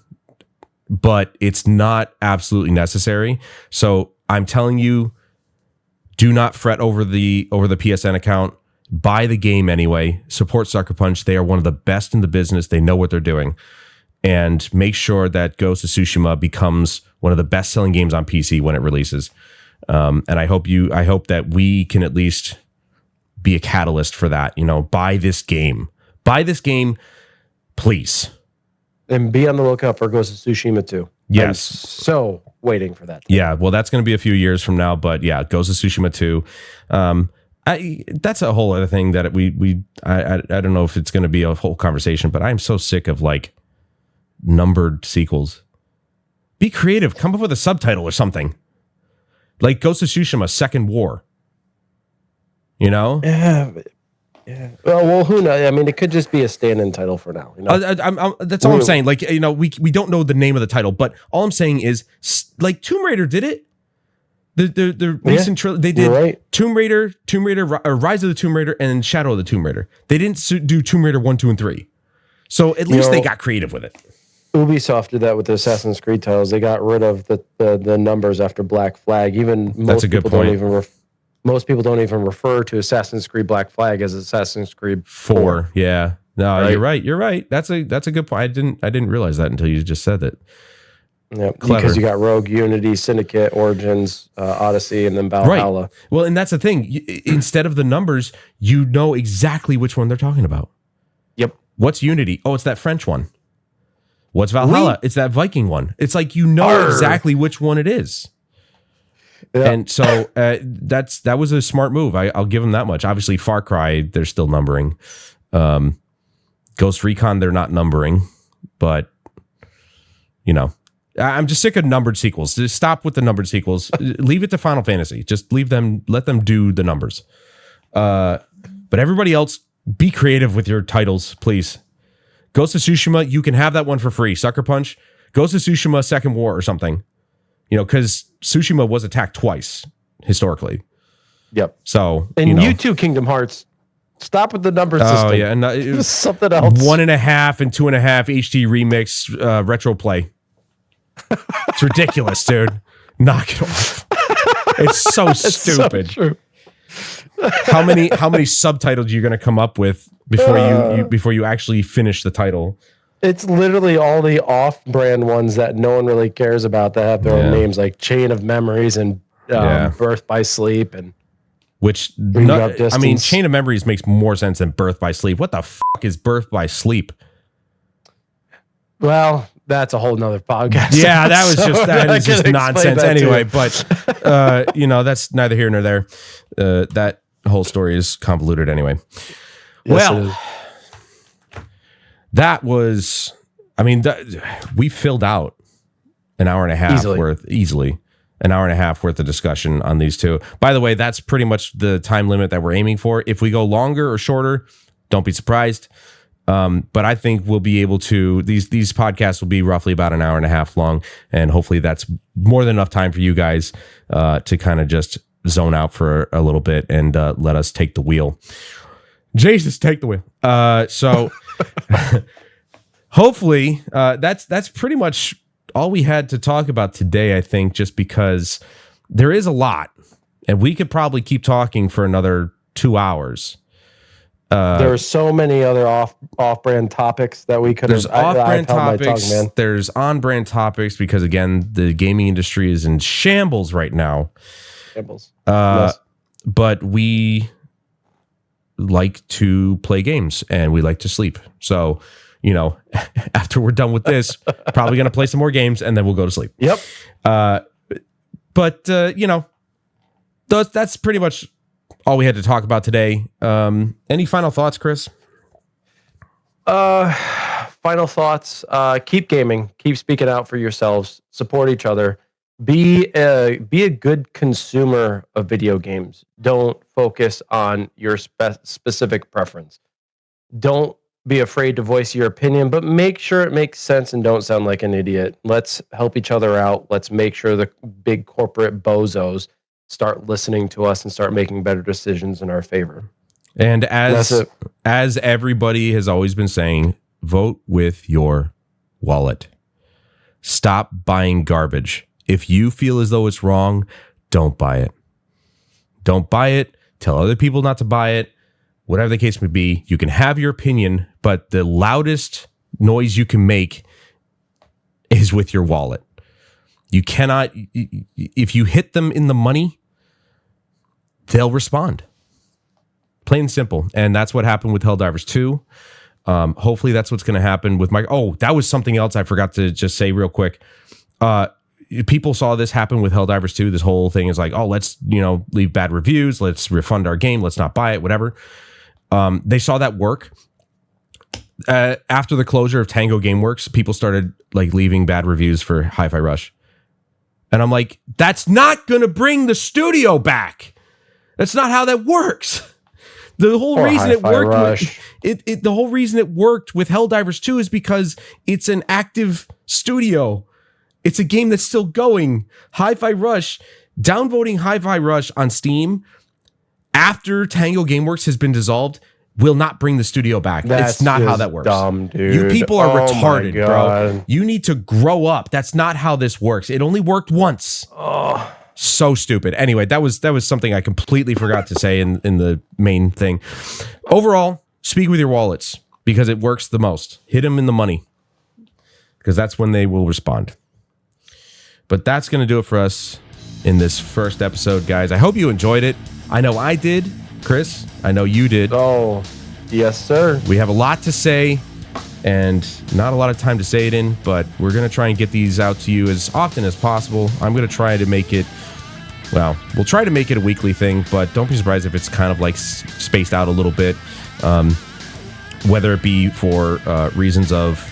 but it's not absolutely necessary. So I'm telling you, do not fret over the PSN account. Buy the game anyway. Support Sucker Punch. They are one of the best in the business. They know what they're doing. And make sure that Ghost of Tsushima becomes one of the best-selling games on PC when it releases. And I hope that we can at least be a catalyst for that. Buy this game. Buy this game, please. And be on the lookout for Ghost of Tsushima 2. Yes. I'm so waiting for that. Yeah, well, that's going to be a few years from now, but yeah, Ghost of Tsushima 2. That's a whole other thing that I don't know if it's going to be a whole conversation, but I'm so sick of numbered sequels. Be creative. Come up with a subtitle or something. Like Ghost of Tsushima, Second War. Yeah. Well, who knows? I mean, it could just be a stand-in title for now. That's all I'm saying. We don't know the name of the title, but all I'm saying is, Tomb Raider did it. The recent trilogy, they did right. Tomb Raider, Rise of the Tomb Raider, and Shadow of the Tomb Raider. They didn't do Tomb Raider 1, 2, and 3. So at least they got creative with it. Ubisoft did that with the Assassin's Creed titles. They got rid of the numbers after Black Flag. That's a good point. Most people don't even refer to Assassin's Creed Black Flag as Assassin's Creed 4. Yeah. No, right? You're right. That's a good point. I didn't realize that until you just said that. Yeah, because you got Rogue, Unity, Syndicate, Origins, Odyssey, and then Valhalla. Right. Well, and that's the thing. Instead of the numbers, you know exactly which one they're talking about. Yep. What's Unity? Oh, it's that French one. What's Valhalla? It's that Viking one. It's like exactly which one it is. Yeah. And so that was a smart move. I'll give them that much. Obviously, Far Cry, they're still numbering. Ghost Recon, they're not numbering. But, I'm just sick of numbered sequels. Just stop with the numbered sequels. Leave it to Final Fantasy. Just let them do the numbers. But everybody else, be creative with your titles, please. Ghost of Tsushima, you can have that one for free. Sucker Punch, Ghost of Tsushima Second War or something. Because Tsushima was attacked twice historically. Yep. So, you too, Kingdom Hearts. Stop with the number system. Oh, yeah. And it was something else. 1.5 and 2.5 HD remix retro play. It's ridiculous, dude. Knock it off. It's so stupid. So true. How many subtitles are you going to come up with before you actually finish the title? It's literally all the off-brand ones that no one really cares about that have their own names, like Chain of Memories and Birth by Sleep, and Chain of Memories makes more sense than Birth by Sleep. What the fuck is Birth by Sleep? Well, that's a whole nother podcast. Yeah, that is just nonsense anyway. But that's neither here nor there. That whole story is convoluted anyway. Yes, that was, we filled out an hour and a half easily an hour and a half worth of discussion on these two. By the way, that's pretty much the time limit that we're aiming for. If we go longer or shorter, don't be surprised. But I think we'll be able to, these podcasts will be roughly about an hour and a half long. And hopefully that's more than enough time for you guys to kind of just zone out for a little bit and let us take the wheel. Jesus, take the wheel. So hopefully that's pretty much all we had to talk about today, I think, just because there is a lot and we could probably keep talking for another 2 hours. There are so many other off-brand topics that we could have. There's off-brand topics. There's on-brand topics because, again, the gaming industry is in shambles right now. Shambles. Yes. But we like to play games and we like to sleep. So, after we're done with this, probably going to play some more games and then we'll go to sleep. Yep. But that's pretty much all we had to talk about today. Any final thoughts, Chris? Final thoughts. Keep gaming. Keep speaking out for yourselves. Support each other. Be a good consumer of video games. Don't focus on your specific preference. Don't be afraid to voice your opinion, but make sure it makes sense and don't sound like an idiot. Let's help each other out. Let's make sure the big corporate bozos start listening to us and start making better decisions in our favor. And as everybody has always been saying, vote with your wallet. Stop buying garbage. If you feel as though it's wrong, don't buy it. Don't buy it. Tell other people not to buy it. Whatever the case may be, you can have your opinion, but the loudest noise you can make is with your wallet. You cannot, if you hit them in the money, they'll respond. Plain and simple. And that's what happened with Helldivers 2. Hopefully that's what's going to happen with my... Oh, that was something else I forgot to just say real quick. People saw this happen with Helldivers 2. This whole thing is like, oh, let's, leave bad reviews. Let's refund our game. Let's not buy it, whatever. They saw that work. After the closure of Tango Gameworks, people started leaving bad reviews for Hi-Fi Rush. And I'm like, that's not going to bring the studio back. That's not how that works. The whole reason it worked the whole reason it worked with Helldivers 2 is because it's an active studio. It's a game that's still going. Hi-Fi Rush, downvoting Hi-Fi Rush on Steam after Tango Gameworks has been dissolved will not bring the studio back. It's not how that works. Dumb, dude. You people are retarded, bro. You need to grow up. That's not how this works. It only worked once. Oh. So stupid. Anyway, that was something I completely forgot to say in the main thing. Overall, speak with your wallets because it works the most. Hit them in the money because that's when they will respond. But that's going to do it for us in this first episode, guys. I hope you enjoyed it. I know I did. Chris, I know you did. Oh, yes, sir. We have a lot to say. and not a lot of time to say it in, but we're going to try and get these out to you as often as possible. I'm going to try to make it, well, we'll try to make it a weekly thing, but don't be surprised if it's kind of like spaced out a little bit, whether it be for reasons of,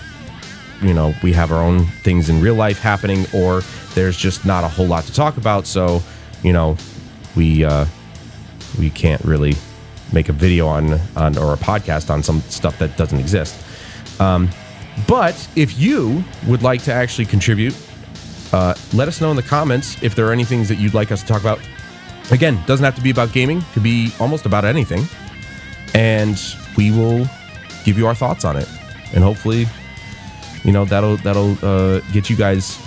you know, we have our own things in real life happening, or there's just not a whole lot to talk about. So, you know, we can't really make a video on or a podcast on some stuff that doesn't exist. But if you would like to actually contribute, let us know in the comments if there are any things that you'd like us to talk about. Again, doesn't have to be about gaming, could be almost about anything, and we will give you our thoughts on it, and hopefully, you know, that'll get you guys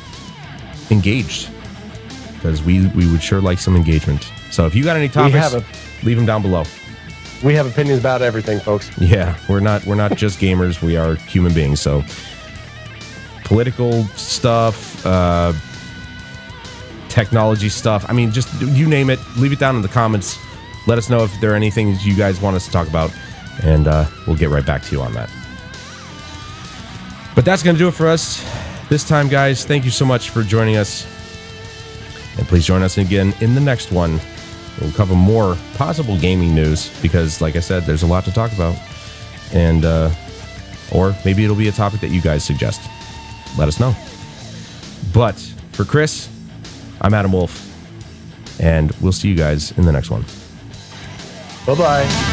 engaged, because we would sure like some engagement. So if you got any topics, leave them down below. We have opinions about everything, folks. Yeah, we're not just gamers. We are human beings. So political stuff, technology stuff. I mean, just you name it. Leave it down in the comments. Let us know if there are any things you guys want us to talk about, and we'll get right back to you on that. But that's going to do it for us this time, guys. Thank you so much for joining us. And please join us again in the next one. We'll cover more possible gaming news because, like I said, there's a lot to talk about. And, or maybe it'll be a topic that you guys suggest. Let us know. But for Chris, I'm Adam Wolf. And we'll see you guys in the next one. Bye-bye.